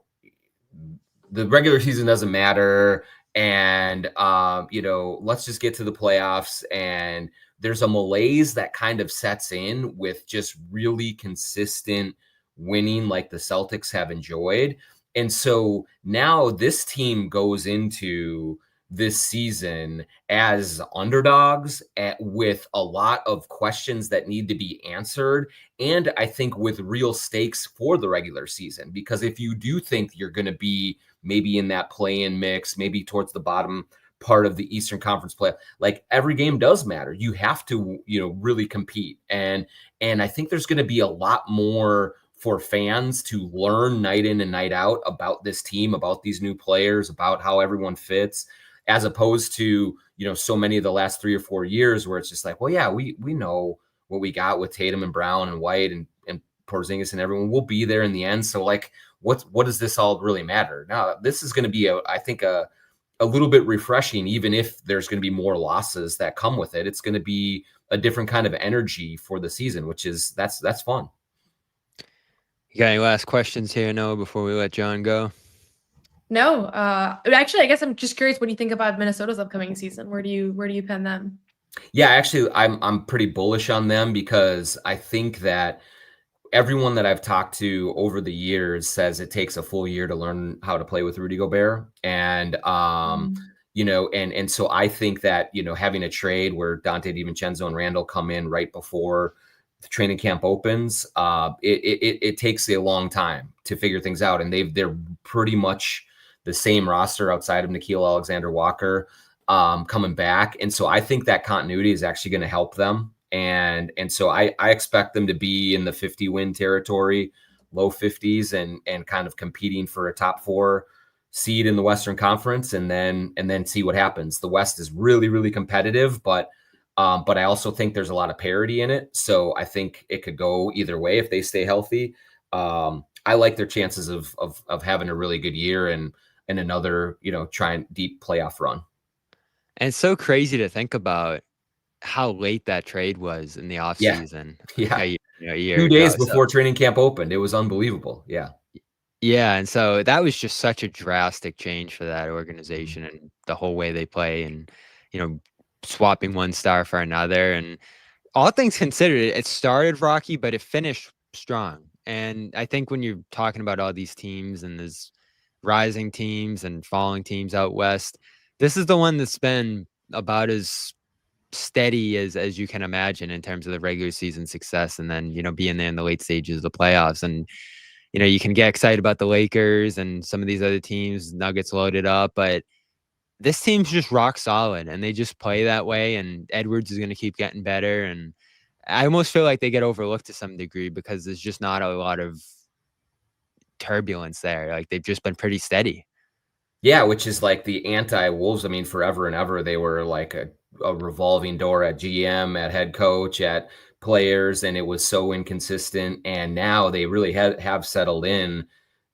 G: the regular season doesn't matter, and let's just get to the playoffs. And there's a malaise that kind of sets in with just really consistent winning like the Celtics have enjoyed. And so now this team goes into this season as underdogs with a lot of questions that need to be answered. And I think with real stakes for the regular season, because if you do think you're going to be maybe in that play-in mix, maybe towards the bottom part of the Eastern Conference play, like every game does matter. You have to, really compete. And I think there's going to be a lot more for fans to learn night in and night out about this team, about these new players, about how everyone fits, as opposed to, so many of the last 3 or 4 years where it's just like, well, yeah, we know what we got with Tatum and Brown and White and Porzingis and everyone. Will be there in the end. So like, what does this all really matter? Now, this is going to be, I think, a little bit refreshing, even if there's going to be more losses that come with it. It's going to be a different kind of energy for the season, which is, that's fun.
C: You got any last questions here, Noah, before we let John go?
E: No, actually, I guess I'm just curious. What do you think about Minnesota's upcoming season? Where do you pen them?
G: Yeah, actually, I'm pretty bullish on them because I think that everyone that I've talked to over the years says it takes a full year to learn how to play with Rudy Gobert. And, and so I think that, having a trade where Dante DiVincenzo and Randall come in right before the training camp opens, it takes a long time to figure things out. And they're pretty much the same roster outside of Nickeil Alexander-Walker coming back. And so I think that continuity is actually going to help them. And so I expect them to be in the 50-win territory, low 50s, and kind of competing for a top 4 seed in the Western Conference, and then see what happens. The West is really, really competitive, but I also think there's a lot of parity in it. So I think it could go either way if they stay healthy. I like their chances of having a really good year and another, trying deep playoff run.
C: And it's so crazy to think about how late that trade was in the offseason.
G: Yeah.
C: A year
G: 2 days
C: ago,
G: before training camp opened. It was unbelievable. Yeah.
C: Yeah. And so that was just such a drastic change for that organization and the whole way they play, and, swapping one star for another. And all things considered, it started rocky, but it finished strong. And I think when you're talking about all these teams and there's rising teams and falling teams out west, this is the one that's been about as steady as you can imagine in terms of the regular season success, and then being there in the late stages of the playoffs. And you can get excited about the Lakers and some of these other teams, Nuggets loaded up, but this team's just rock solid, and they just play that way. And Edwards is going to keep getting better, and I almost feel like they get overlooked to some degree because there's just not a lot of turbulence there. Like, they've just been pretty steady.
G: Yeah, which is like the anti-Wolves. I mean, forever and ever, they were like a revolving door at GM, at head coach, at players, and it was so inconsistent. And now they really have settled in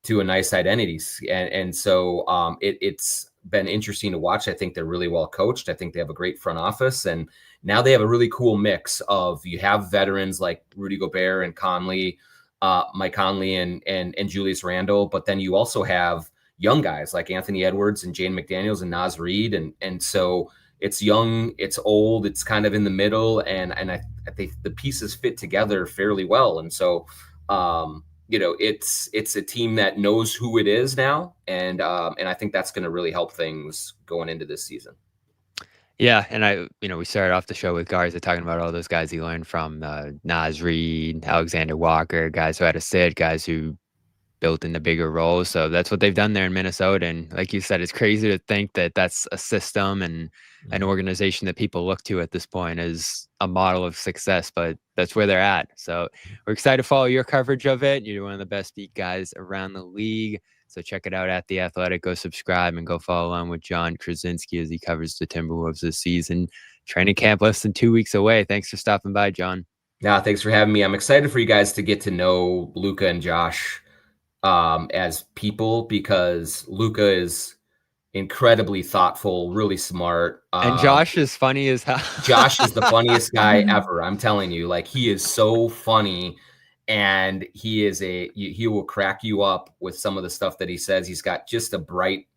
G: to a nice identity. And so it's been interesting to watch. I think they're really well coached. I think they have a great front office. And now they have a really cool mix of, you have veterans like Rudy Gobert and Conley, Mike Conley and Julius Randle, but then you also have young guys like Anthony Edwards and Jane McDaniels and Naz Reid. And so it's young, it's old, it's kind of in the middle. And I think the pieces fit together fairly well. And so, it's a team that knows who it is now. And I think that's going to really help things going into this season.
C: Yeah. And we started off the show with Garza talking about all those guys he learned from, Naz Reid, Alexander Walker, guys who had to sit, guys who built into bigger roles. So that's what they've done there in Minnesota. And like you said, it's crazy to think that that's a system and an organization that people look to at this point as a model of success, but that's where they're at. So we're excited to follow your coverage of it. You're one of the best beat guys around the league. So check it out at The Athletic. Go subscribe and go follow along with Jon Krawczynski as he covers the Timberwolves this season. Training camp less than 2 weeks away. Thanks for stopping by, Jon.
G: Yeah, thanks for having me. I'm excited for you guys to get to know Luka and Josh as people, because Luka is incredibly thoughtful, really smart.
C: And Josh is funny as hell.
G: Josh is the funniest guy ever. I'm telling you, like, he is so funny, and he will crack you up with some of the stuff that he says. He's got just a bright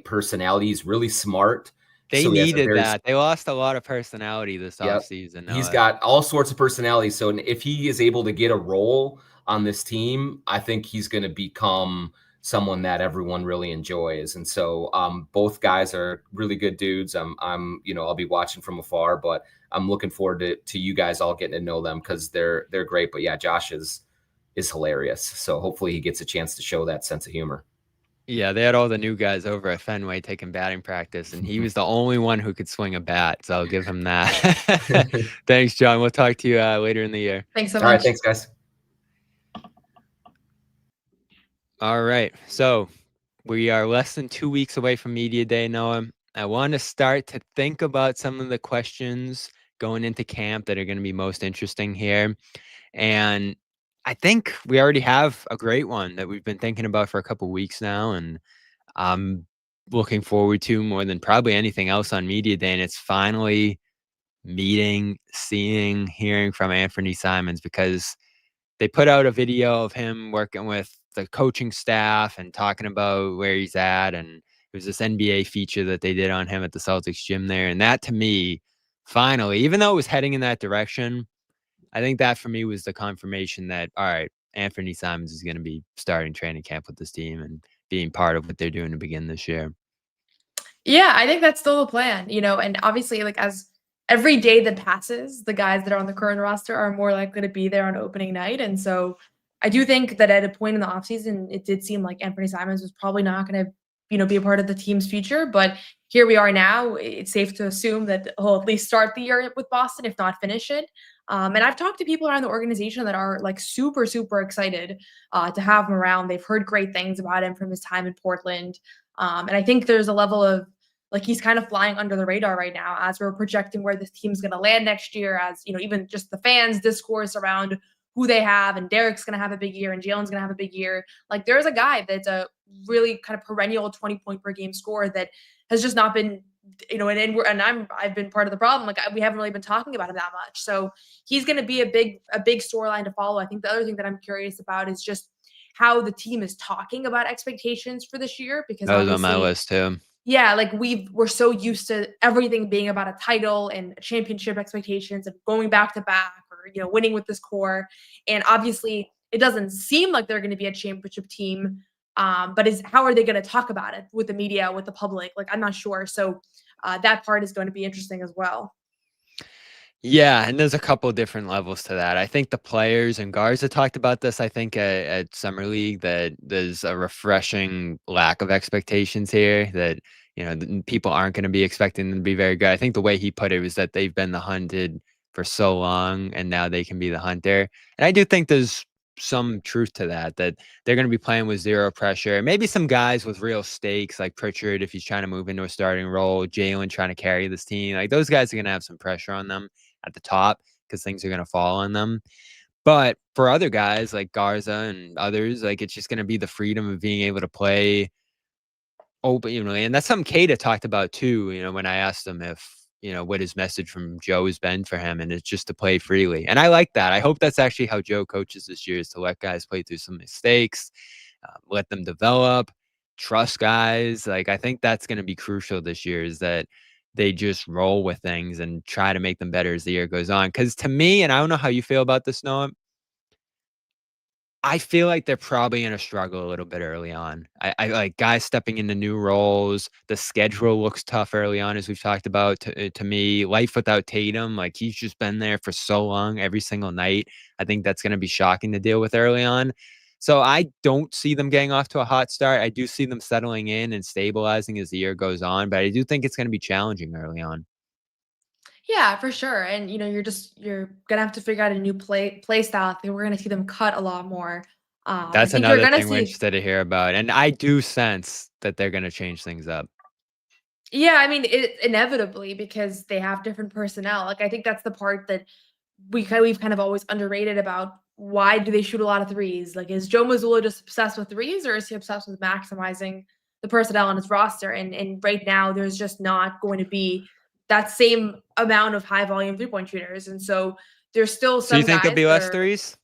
G: personality. He's really smart.
C: They needed that. They lost a lot of personality this offseason.
G: He's got all sorts of personality. So if he is able to get a role on this team, I think he's going to become someone that everyone really enjoys. And so both guys are really good dudes. I'll be watching from afar, but I'm looking forward to you guys all getting to know them, because they're great. But yeah, Josh is hilarious. So hopefully he gets a chance to show that sense of humor.
C: Yeah, they had all the new guys over at Fenway taking batting practice, and he was the only one who could swing a bat. So I'll give him that. Thanks, Jon. We'll talk to you later in the year.
E: Thanks so much.
G: All right, thanks, guys.
C: All right, so we are less than 2 weeks away from Media Day, Noah. I want to start to think about some of the questions going into camp that are going to be most interesting here. And I think we already have a great one that we've been thinking about for a couple weeks now, and I'm looking forward to more than probably anything else on Media Day. And it's finally meeting, seeing, hearing from Anthony Simons, because they put out a video of him working with the coaching staff and talking about where he's at. And it was this NBA feature that they did on him at the Celtics gym there. And that, to me, finally, even though it was heading in that direction, I think that for me was the confirmation that, all right, Anthony Simons is going to be starting training camp with this team and being part of what they're doing to begin this year.
E: Yeah, I think that's still the plan, and obviously, like, as every day that passes, the guys that are on the current roster are more likely to be there on opening night. And so I do think that at a point in the offseason, it did seem like Anthony Simons was probably not going to, be a part of the team's future. But here we are now. It's safe to assume that he'll at least start the year with Boston, if not finish it. And I've talked to people around the organization that are like super, super excited to have him around. They've heard great things about him from his time in Portland. And I think there's a level of, like, he's kind of flying under the radar right now as we're projecting where this team's going to land next year, as, even just the fans' discourse around who they have, and Derek's going to have a big year and Jalen's going to have a big year. Like, there's a guy that's a really kind of perennial 20-point per game scorer that has just not been, I've been part of the problem. Like, we haven't really been talking about him that much. So he's going to be a big storyline to follow. I think the other thing that I'm curious about is just how the team is talking about expectations for this year, because
C: that was on my list too.
E: Yeah, like we're so used to everything being about a title and championship expectations and going back to back, or winning with this core. And obviously, it doesn't seem like they're going to be a championship team. But how are they going to talk about it with the media, with the public? Like, I'm not sure. So that part is going to be interesting as well.
C: Yeah, and there's a couple of different levels to that. I think the players, and Garza talked about this, I think, at Summer League, that there's a refreshing lack of expectations here, that, people aren't going to be expecting them to be very good. I think the way he put it was that they've been the hunted for so long, and now they can be the hunter. And I do think there's some truth to that they're going to be playing with zero pressure. Maybe some guys with real stakes, like Pritchard, if he's trying to move into a starting role, Jalen trying to carry this team. Like, those guys are going to have some pressure on them at the top, because things are going to fall on them. But for other guys like Garza and others, like, it's just going to be the freedom of being able to play openly. And that's something Kata talked about too, when I asked him if, what his message from Joe has been for him, and it's just to play freely. And I like that. I hope that's actually how Joe coaches this year, is to let guys play through some mistakes, let them develop, trust guys. Like, I think that's going to be crucial this year, is that they just roll with things and try to make them better as the year goes on. Because to me, and I don't know how you feel about this, Noah, I feel like they're probably going to struggle a little bit early on. I like guys stepping into new roles. The schedule looks tough early on, as we've talked about. To me, life without Tatum, like, he's just been there for so long every single night. I think that's going to be shocking to deal with early on. So I don't see them getting off to a hot start. I do see them settling in and stabilizing as the year goes on, but I do think it's going to be challenging early on.
E: Yeah, for sure. And you're gonna have to figure out a new play style. I think we're gonna see them cut a lot more. I
C: That's
E: think you're
C: another
E: gonna
C: thing we're
E: see.
C: interested to hear about. And I do sense that they're going to change things up.
E: Yeah, I mean, inevitably because they have different personnel. Like I think that's the part that we've kind of always underrated about why do they shoot a lot of threes? Like is Joe Mazzulla just obsessed with threes or is he obsessed with maximizing the personnel on his roster? And right now there's just not going to be that same amount of high volume 3-point shooters. And so there's still
C: So you
E: some
C: think there'll
E: guys
C: be
E: that
C: less
E: are
C: threes?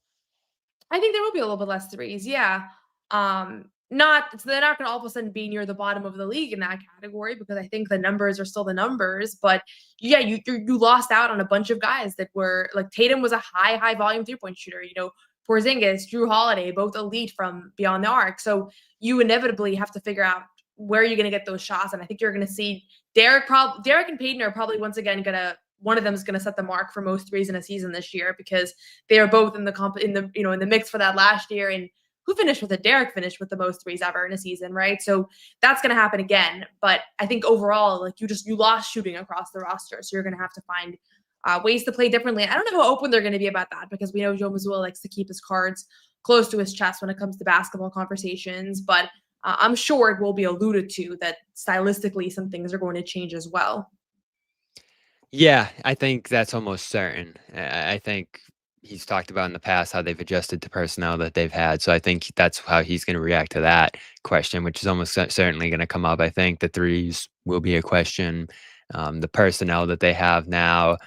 E: I think there will be a little bit less threes. Yeah. Not so they're not going to all of a sudden be near the bottom of the league in that category because I think the numbers are still the numbers. But yeah, you lost out on a bunch of guys that were like Tatum was a high volume 3-point shooter. Porzingis, Drew Holiday, both elite from beyond the arc. So you inevitably have to figure out where you're going to get those shots. And I think you're going to see Derek and Payton are probably once again one of them is going to set the mark for most threes in a season this year because they are both in the mix for that last year. And who finished with it? Derek finished with the most threes ever in a season, right? So that's going to happen again. But I think overall, like you lost shooting across the roster, so you're going to have to find ways to play differently. I don't know how open they're going to be about that because we know Joe Mazzulla likes to keep his cards close to his chest when it comes to basketball conversations. But I'm sure it will be alluded to that stylistically some things are going to change as well.
C: Yeah, I think that's almost certain. I think he's talked about in the past how they've adjusted to personnel that they've had. So I think that's how he's going to react to that question, which is almost certainly going to come up. I think the threes will be a question. The personnel that they have now.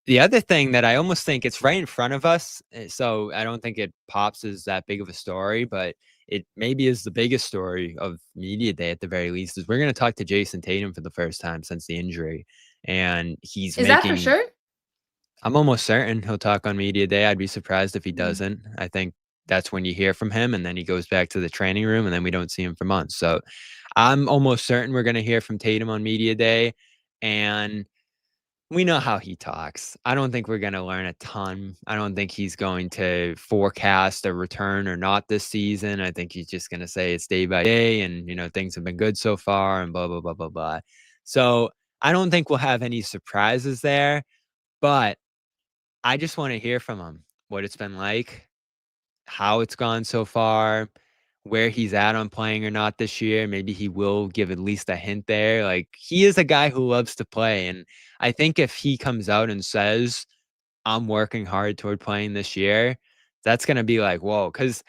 C: The other thing that I almost think it's right in front of us. So I don't think it pops as that big of a story, but it maybe is the biggest story of media day at the very least is we're going to talk to Jason Tatum for the first time since the injury. And he's
E: Is that for sure?
C: I'm almost certain he'll talk on media day. I'd be surprised if he doesn't. I think that's when you hear from him and then he goes back to the training room and then we don't see him for months. So I'm almost certain we're going to hear from Tatum on media day and we know how he talks. I don't think we're going to learn a ton. I don't think he's going to forecast a return or not this season. I think he's just going to say it's day by day and, things have been good so far and blah, blah, blah, blah, blah. So I don't think we'll have any surprises there, but I just want to hear from him, what it's been like, how it's gone so far, where he's at on playing or not this year. Maybe he will give at least a hint there. Like, he is a guy who loves to play. And I think if he comes out and says, I'm working hard toward playing this year, that's going to be like, whoa, because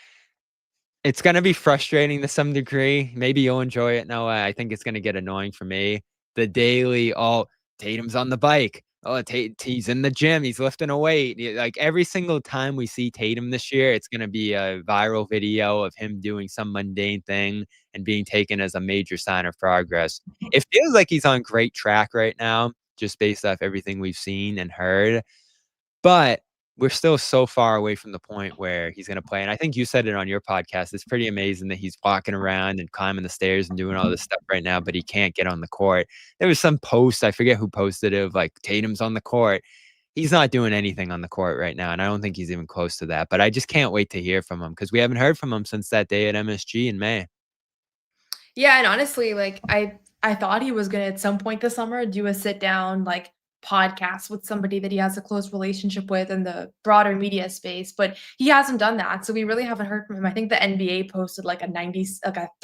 C: it's going to be frustrating to some degree. Maybe you'll enjoy it. No, I think it's going to get annoying for me. The daily, Tatum's on the bike. He's in the gym. He's lifting a weight. Like every single time we see Tatum this year, it's going to be a viral video of him doing some mundane thing and being taken as a major sign of progress. It feels like he's on great track right now, just based off everything we've seen and heard. But we're still so far away from the point where he's going to play. And I think you said it on your podcast. It's pretty amazing that he's walking around and climbing the stairs and doing all this stuff right now, but he can't get on the court. There was some post, I forget who posted it, of like Tatum's on the court. He's not doing anything on the court right now. And I don't think he's even close to that, but I just can't wait to hear from him because we haven't heard from him since that day at MSG in May.
E: Yeah. And honestly, like I thought he was going to at some point this summer do a sit down, like podcast with somebody that he has a close relationship with in the broader media space, but he hasn't done that. So we really haven't heard from him. I think the NBA posted like a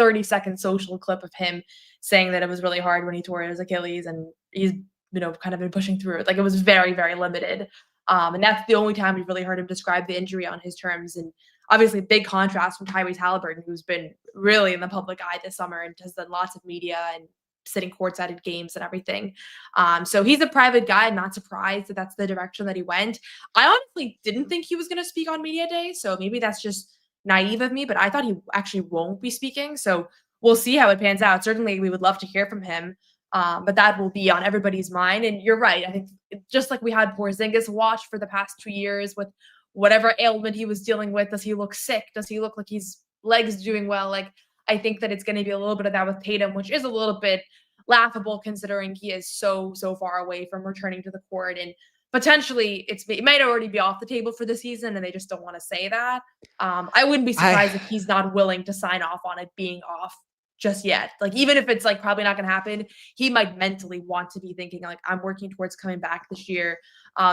E: 30-second social clip of him saying that it was really hard when he tore his Achilles and he's, kind of been pushing through it. Like it was very, very limited. And that's the only time we've really heard him describe the injury on his terms. And obviously big contrast from Tyrese Halliburton, who's been really in the public eye this summer and has done lots of media and sitting courtside at games and everything. So he's a private guy. I'm not surprised that that's the direction that he went. I honestly didn't think he was going to speak on media day. So maybe that's just naive of me, but I thought he actually won't be speaking. So we'll see how it pans out. Certainly we would love to hear from him. But that will be on everybody's mind. And you're right. I think just like we had Porzingis watch for the past 2 years with whatever ailment he was dealing with, does he look sick? Does he look like his legs doing well? Like, I think that it's going to be a little bit of that with Tatum, which is a little bit laughable considering he is so far away from returning to the court. potentially it might already be off the table for the season and they just don't want to say that. I wouldn't be surprised if he's not willing to sign off on it being off just yet. Like, even if it's like probably not going to happen, he might mentally want to be thinking like, I'm working towards coming back this year,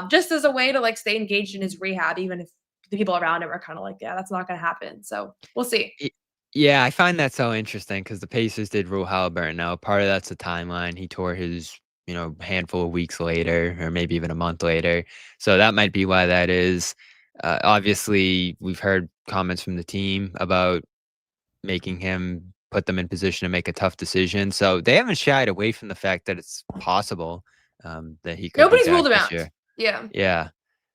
E: just as a way to like stay engaged in his rehab, even if the people around him are kind of like, yeah, that's not going to happen. So we'll see.
C: Yeah, I find that so interesting because the Pacers did rule Halliburton out. Part of that's the timeline. He tore his, handful of weeks later, or maybe even a month later. So that might be why that is. Obviously, we've heard comments from the team about making him put them in position to make a tough decision. So they haven't shied away from the fact that it's possible that he could.
E: Nobody's
C: be
E: ruled him
C: back
E: out.
C: this year.
E: Yeah.
C: Yeah.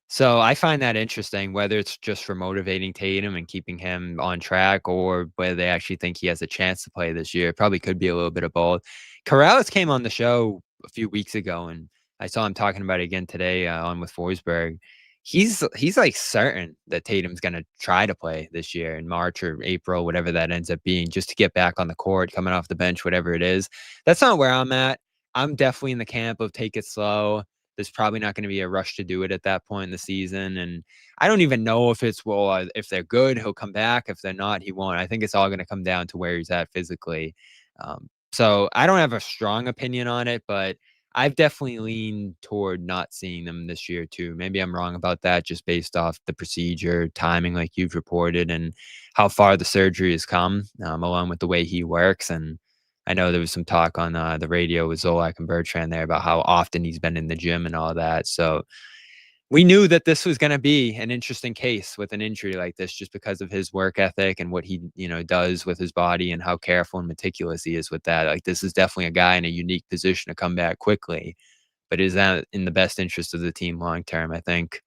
C: So I find that interesting, whether it's just for motivating Tatum and keeping him on track, or whether they actually think he has a chance to play this year. It probably could be a little bit of both. Corrales came on the show a few weeks ago, and I saw him talking about it again today on with Forsberg. He's like certain that Tatum's going to try to play this year in March or April, whatever that ends up being, just to get back on the court, coming off the bench, whatever it is. That's not where I'm at. I'm definitely in the camp of take it slow. There's probably not going to be a rush to do it at that point in the season. And I don't even know if if they're good, he'll come back. If they're not, he won't. I think it's all going to come down to where he's at physically. So I don't have a strong opinion on it, but I've definitely leaned toward not seeing them this year too. Maybe I'm wrong about that, just based off the procedure, timing, like you've reported, and how far the surgery has come, along with the way he works. And I know there was some talk on the radio with Zolak and Bertrand there about how often he's been in the gym and all that. So we knew that this was going to be an interesting case with an injury like this, just because of his work ethic and what he, does with his body and how careful and meticulous he is with that. Like, this is definitely a guy in a unique position to come back quickly. But is that in the best interest of the team long term? I think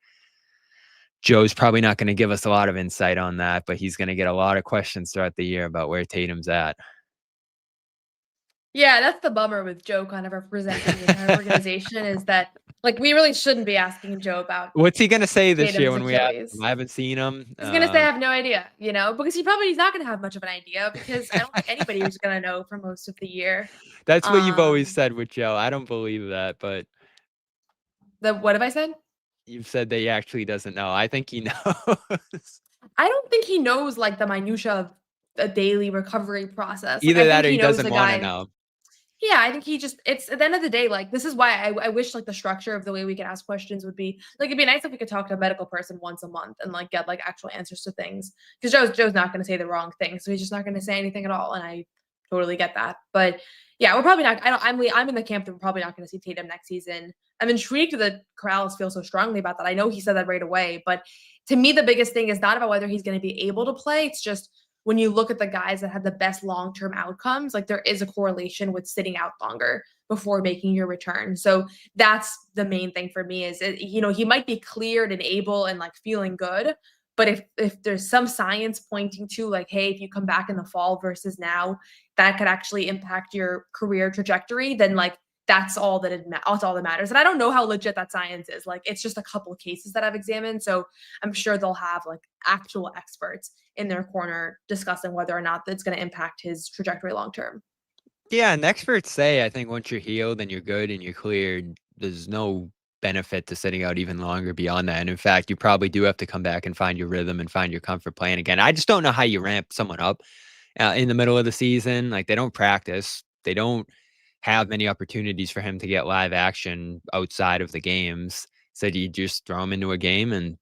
C: Joe's probably not going to give us a lot of insight on that, but he's going to get a lot of questions throughout the year about where Tatum's at.
E: Yeah, that's the bummer with Joe kind of representing the entire organization, is that like we really shouldn't be asking Joe about
C: what's he gonna say this year
E: Tatum's
C: when we ask
E: Achilles.
C: him. I haven't seen him.
E: He's gonna say I have no idea, because he's not gonna have much of an idea, because I don't think anybody was gonna know for most of the year.
C: That's what you've always said with Joe. I don't believe that, but
E: What have I said?
C: you've said that he actually doesn't know. I think he knows.
E: I don't think he knows like the minutia of a daily recovery process.
C: Either
E: I
C: that
E: think
C: or he
E: knows
C: doesn't
E: the
C: want
E: guy.
C: to know.
E: Yeah, I think it's at the end of the day, like, this is why I wish like the structure of the way we could ask questions would be like, it'd be nice if we could talk to a medical person once a month and like get like actual answers to things. Because Joe's not going to say the wrong thing, so he's just not going to say anything at all, and I totally get that. But yeah, we're probably not. I'm in the camp that we're probably not going to see Tatum next season. I'm intrigued that Corrales feels so strongly about that. I know he said that right away, but to me, the biggest thing is not about whether he's going to be able to play. It's just, when you look at the guys that have the best long-term outcomes, like, there is a correlation with sitting out longer before making your return. So that's the main thing for me, is, he might be cleared and able and like feeling good, but if there's some science pointing to like, hey, if you come back in the fall versus now, that could actually impact your career trajectory, then like, that's all that matters. And I don't know how legit that science is. Like, it's just a couple of cases that I've examined. So I'm sure they'll have like actual experts in their corner discussing whether or not that's going to impact his trajectory long term.
C: Yeah, and experts say, I think once you're healed and you're good and you're cleared, there's no benefit to sitting out even longer beyond that. And in fact, you probably do have to come back and find your rhythm and find your comfort playing again. I just don't know how you ramp someone up in the middle of the season. Like, they don't practice. They don't have many opportunities for him to get live action outside of the games. So do you just throw him into a game and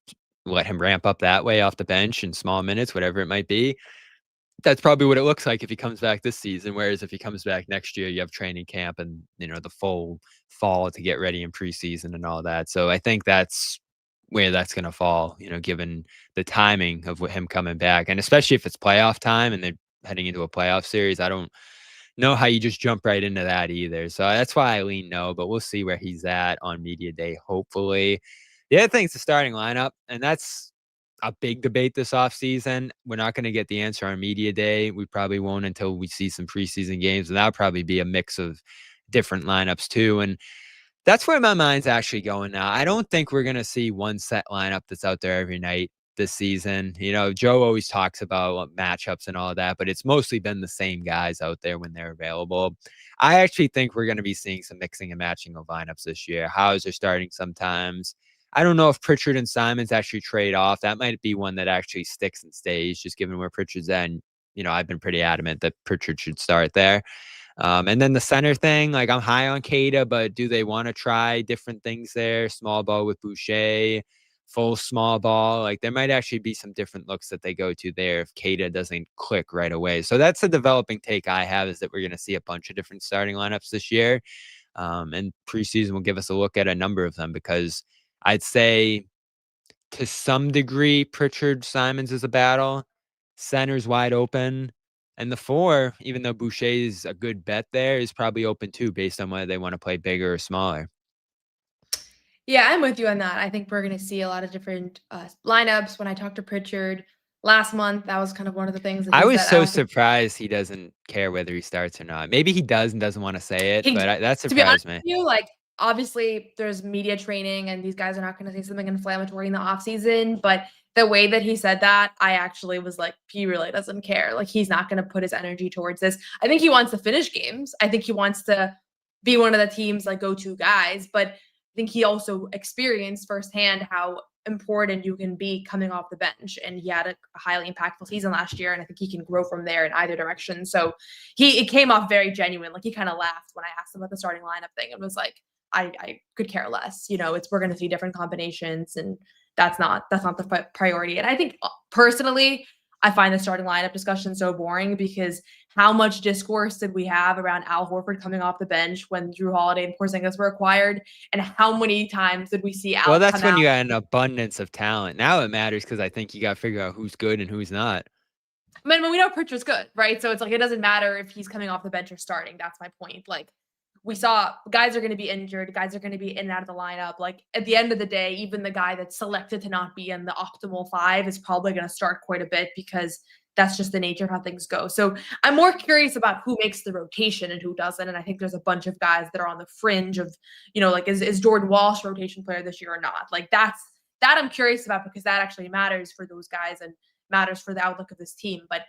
C: let him ramp up that way off the bench in small minutes, whatever it might be? That's probably what it looks like if he comes back this season. Whereas if he comes back next year, you have training camp and, the full fall to get ready in preseason and all that. So I think that's where that's going to fall, given the timing of him coming back. And especially if it's playoff time and they're heading into a playoff series, I don't know how you just jump right into that either. So that's why I lean no, but we'll see where he's at on media day, hopefully. The other thing is the starting lineup, and that's a big debate this offseason. We're not going to get the answer on media day. We probably won't until we see some preseason games, and that'll probably be a mix of different lineups too. And that's where my mind's actually going now. I don't think we're going to see one set lineup that's out there every night this season. Joe always talks about matchups and all that, but it's mostly been the same guys out there when they're available. I actually think we're going to be seeing some mixing and matching of lineups this year. Hauser starting sometimes, I don't know if Pritchard and Simons actually trade off. That might be one that actually sticks and stays, just given where Pritchard's at. And, I've been pretty adamant that Pritchard should start there. And then the center thing, like I'm high on Keita, but do they want to try different things there? Small ball with Boucher, full small ball. Like there might actually be some different looks that they go to there if Keita doesn't click right away. So that's a developing take I have, is that we're going to see a bunch of different starting lineups this year. And preseason will give us a look at a number of them, because I'd say to some degree, Pritchard Simons is a battle. Center's wide open. And the 4, even though Boucher is a good bet there, is probably open too, based on whether they want to play bigger or smaller.
E: Yeah, I'm with you on that. I think we're going to see a lot of different lineups. When I talked to Pritchard last month, that was kind of one of the things that
C: I was so
E: think
C: surprised he doesn't care whether he starts or not. Maybe he does and doesn't want to say it, but that
E: to be honest
C: surprised me.
E: with you, like, obviously there's media training and these guys are not going to say something inflammatory in the off season, but the way that he said that, I actually was like, he really doesn't care. Like, he's not going to put his energy towards this. I think he wants to finish games. I think he wants to be one of the team's like go-to guys, but I think he also experienced firsthand how important you can be coming off the bench. And he had a highly impactful season last year, and I think he can grow from there in either direction. So it came off very genuine. Like, he kind of laughed when I asked him about the starting lineup thing and was like, I could care less. We're going to see different combinations, and that's not the priority. And I think personally, I find the starting lineup discussion so boring, because how much discourse did we have around Al Horford coming off the bench when Drew Holiday and Porzingis were acquired? And how many times did we see Al
C: Well, that's
E: come
C: when
E: out?
C: you got an abundance of talent. Now it matters, because I think you got to figure out who's good and who's not.
E: I mean, we know Pritchard's good, right? So it's like, it doesn't matter if he's coming off the bench or starting. That's my point. Like, we saw guys are going to be injured. Guys are going to be in and out of the lineup. Like, at the end of the day, even the guy that's selected to not be in the optimal 5 is probably going to start quite a bit, because that's just the nature of how things go. So I'm more curious about who makes the rotation and who doesn't. And I think there's a bunch of guys that are on the fringe of, like, is Jordan Walsh a rotation player this year or not? Like, that I'm curious about, because that actually matters for those guys and matters for the outlook of this team. But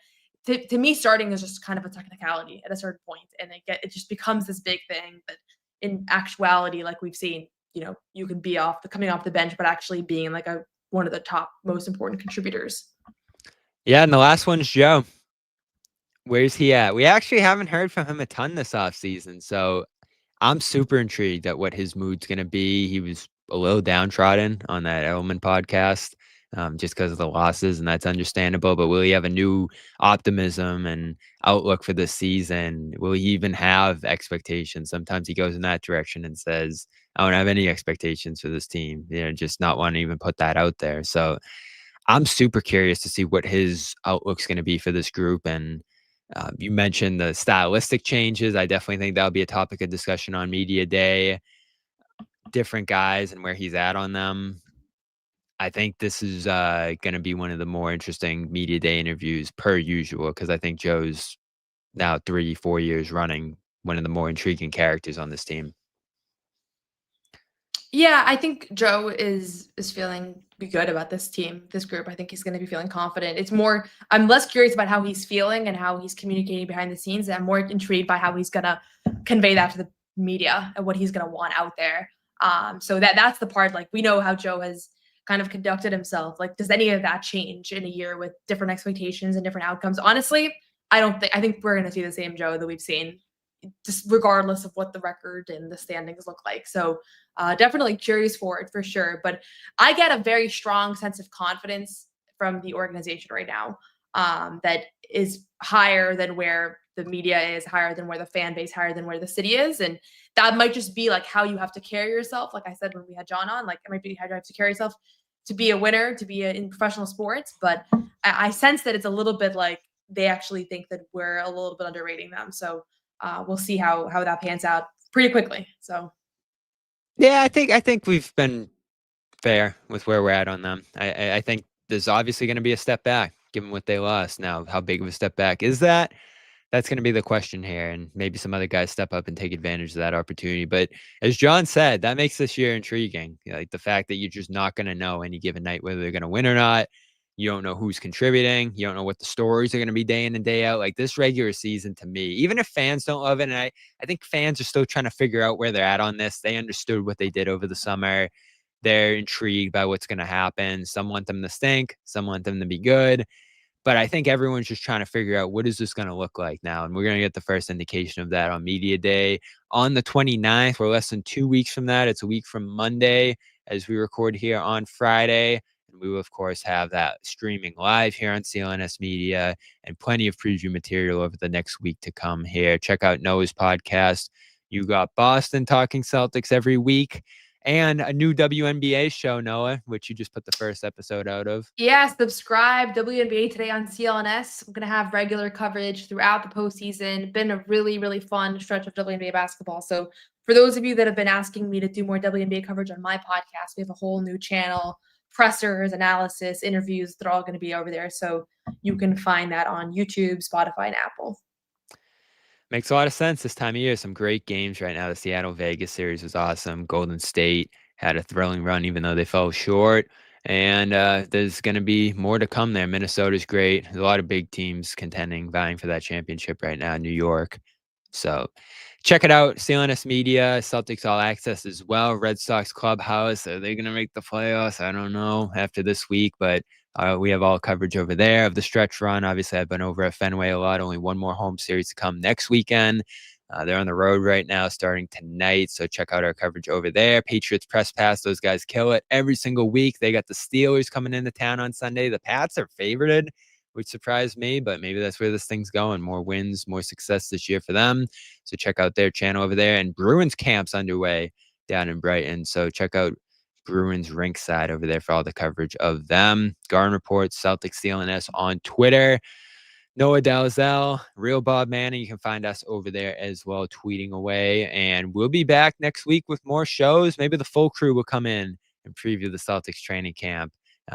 E: to me, starting is just kind of a technicality at a certain point, and it just becomes this big thing that in actuality, like we've seen, you can be coming off the bench, but actually being like one of the top most important contributors.
C: Yeah, and the last one's Joe. Where's he at? We actually haven't heard from him a ton this offseason, so I'm super intrigued at what his mood's going to be. He was a little downtrodden on that Edelman podcast, just because of the losses, and that's understandable. But will he have a new optimism and outlook for this season? Will he even have expectations? Sometimes he goes in that direction and says, I don't have any expectations for this team, just not want to even put that out there. So I'm super curious to see what his outlook's going to be for this group. And you mentioned the stylistic changes. I definitely think that'll be a topic of discussion on media day. Different guys and where he's at on them. I think this is going to be one of the more interesting media day interviews per usual, because I think Joe's now 3-4 years running one of the more intriguing characters on this team.
E: Yeah, I think Joe is feeling good about this team, this group. I think he's going to be feeling confident. I'm less curious about how he's feeling and how he's communicating behind the scenes. I'm more intrigued by how he's going to convey that to the media and what he's going to want out there. So that's the part, like, we know how Joe has kind of conducted himself. Like, does any of that change in a year with different expectations and different outcomes? Honestly, I think we're going to see the same Joe that we've seen, just regardless of what the record and the standings look like. So definitely curious for it, for sure. But I get a very strong sense of confidence from the organization right now that is higher than where the media is, higher than where the fan base, higher than where the city is. And that might just be like how you have to carry yourself. Like I said, when we had John on, like, it might be how you have to carry yourself to be a winner, to be in professional sports. But I sense that it's a little bit like they actually think that we're a little bit underrating them. So we'll see how that pans out pretty quickly. So,
C: yeah, I think we've been fair with where we're at on them. I think there's obviously going to be a step back given what they lost. Now, how big of a step back is that? That's going to be the question here, and maybe some other guys step up and take advantage of that opportunity. But as John said, that makes this year intriguing. Like the fact that you're just not going to know any given night whether they're going to win or not. You don't know who's contributing. You don't know what the stories are going to be day in and day out. Like this regular season, to me, even if fans don't love it, and I think fans are still trying to figure out where they're at on this. They understood what they did over the summer. they're intrigued by what's going to happen. Some want them to stink, some want them to be good. But I think everyone's just trying to figure out what is this going to look like now. And we're going to get the first indication of that on Media Day on the 29th. We're less than 2 weeks from that. It's a week from Monday as we record here on Friday. And we will, of course, have that streaming live here on CLNS Media and plenty of preview material over the next week to come here. Check out Noah's podcast. You got Boston Talking Celtics every week. And a new WNBA show, Noah, which you just put the first episode out of.
E: Yeah, subscribe. WNBA today on CLNS. I'm going to have regular coverage throughout the postseason. Been a really, really fun stretch of WNBA basketball. So for those of you that have been asking me to do more WNBA coverage on my podcast, we have a whole new channel, pressers, analysis, interviews. They're all going to be over there. So you can find that on YouTube, Spotify, and Apple.
C: Makes a lot of sense this time of year. Some great games right now. The Seattle-Vegas series was awesome. Golden State had a thrilling run, even though they fell short. And there's going to be more to come there. Minnesota's great. There's a lot of big teams contending, vying for that championship right now. New York. So check it out. CLNS Media, Celtics All Access as well. Red Sox Clubhouse. Are they going to make the playoffs? I don't know after this week, but we have all coverage over there of the stretch run. Obviously, I've been over at Fenway a lot. Only one more home series to come next weekend. They're on the road right now starting tonight, so check out our coverage over there. Patriots Press Pass, those guys kill it every single week. They got the Steelers coming into town on Sunday. The Pats are favorited, which surprised me, but maybe that's where this thing's going. More wins, more success this year for them. So check out their channel over there. And Bruins camp's underway down in Brighton, so check out Bruins Rinkside over there for all the coverage of them. Garden Report, Celtics CLNS on Twitter. Noa Dalzell, Real Bob Manning. You can find us over there as well, tweeting away. And we'll be back next week with more shows. Maybe the full crew will come in and preview the Celtics training camp.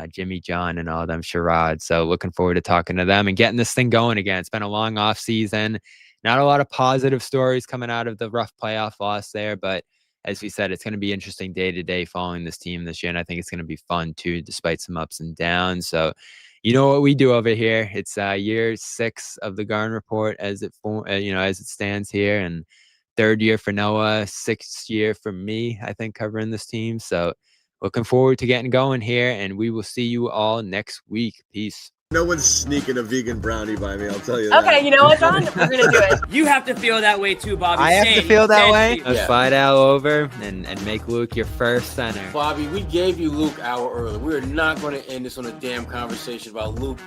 C: Jimmy, John, and all them charades. So looking forward to talking to them and getting this thing going again. It's been a long off season. Not a lot of positive stories coming out of the rough playoff loss there, but as we said, it's going to be interesting day to day following this team this year. And I think it's going to be fun too, despite some ups and downs. So you know what we do over here. It's year 6 of the Garden Report as it stands here, and 3rd year for Noah, 6th year for me, I think, covering this team. So looking forward to getting going here, and we will see you all next week. Peace.
B: No one's sneaking a vegan brownie by me, I'll tell you that.
E: Okay, you know what, John? We're going to do it.
A: You have to feel that way too, Bobby.
C: I have to feel that way. Let's
D: Yeah.
C: fly out over and make Luke your first center.
D: Bobby, we gave you Luke hour early. We're not going to end this on a damn conversation about Luke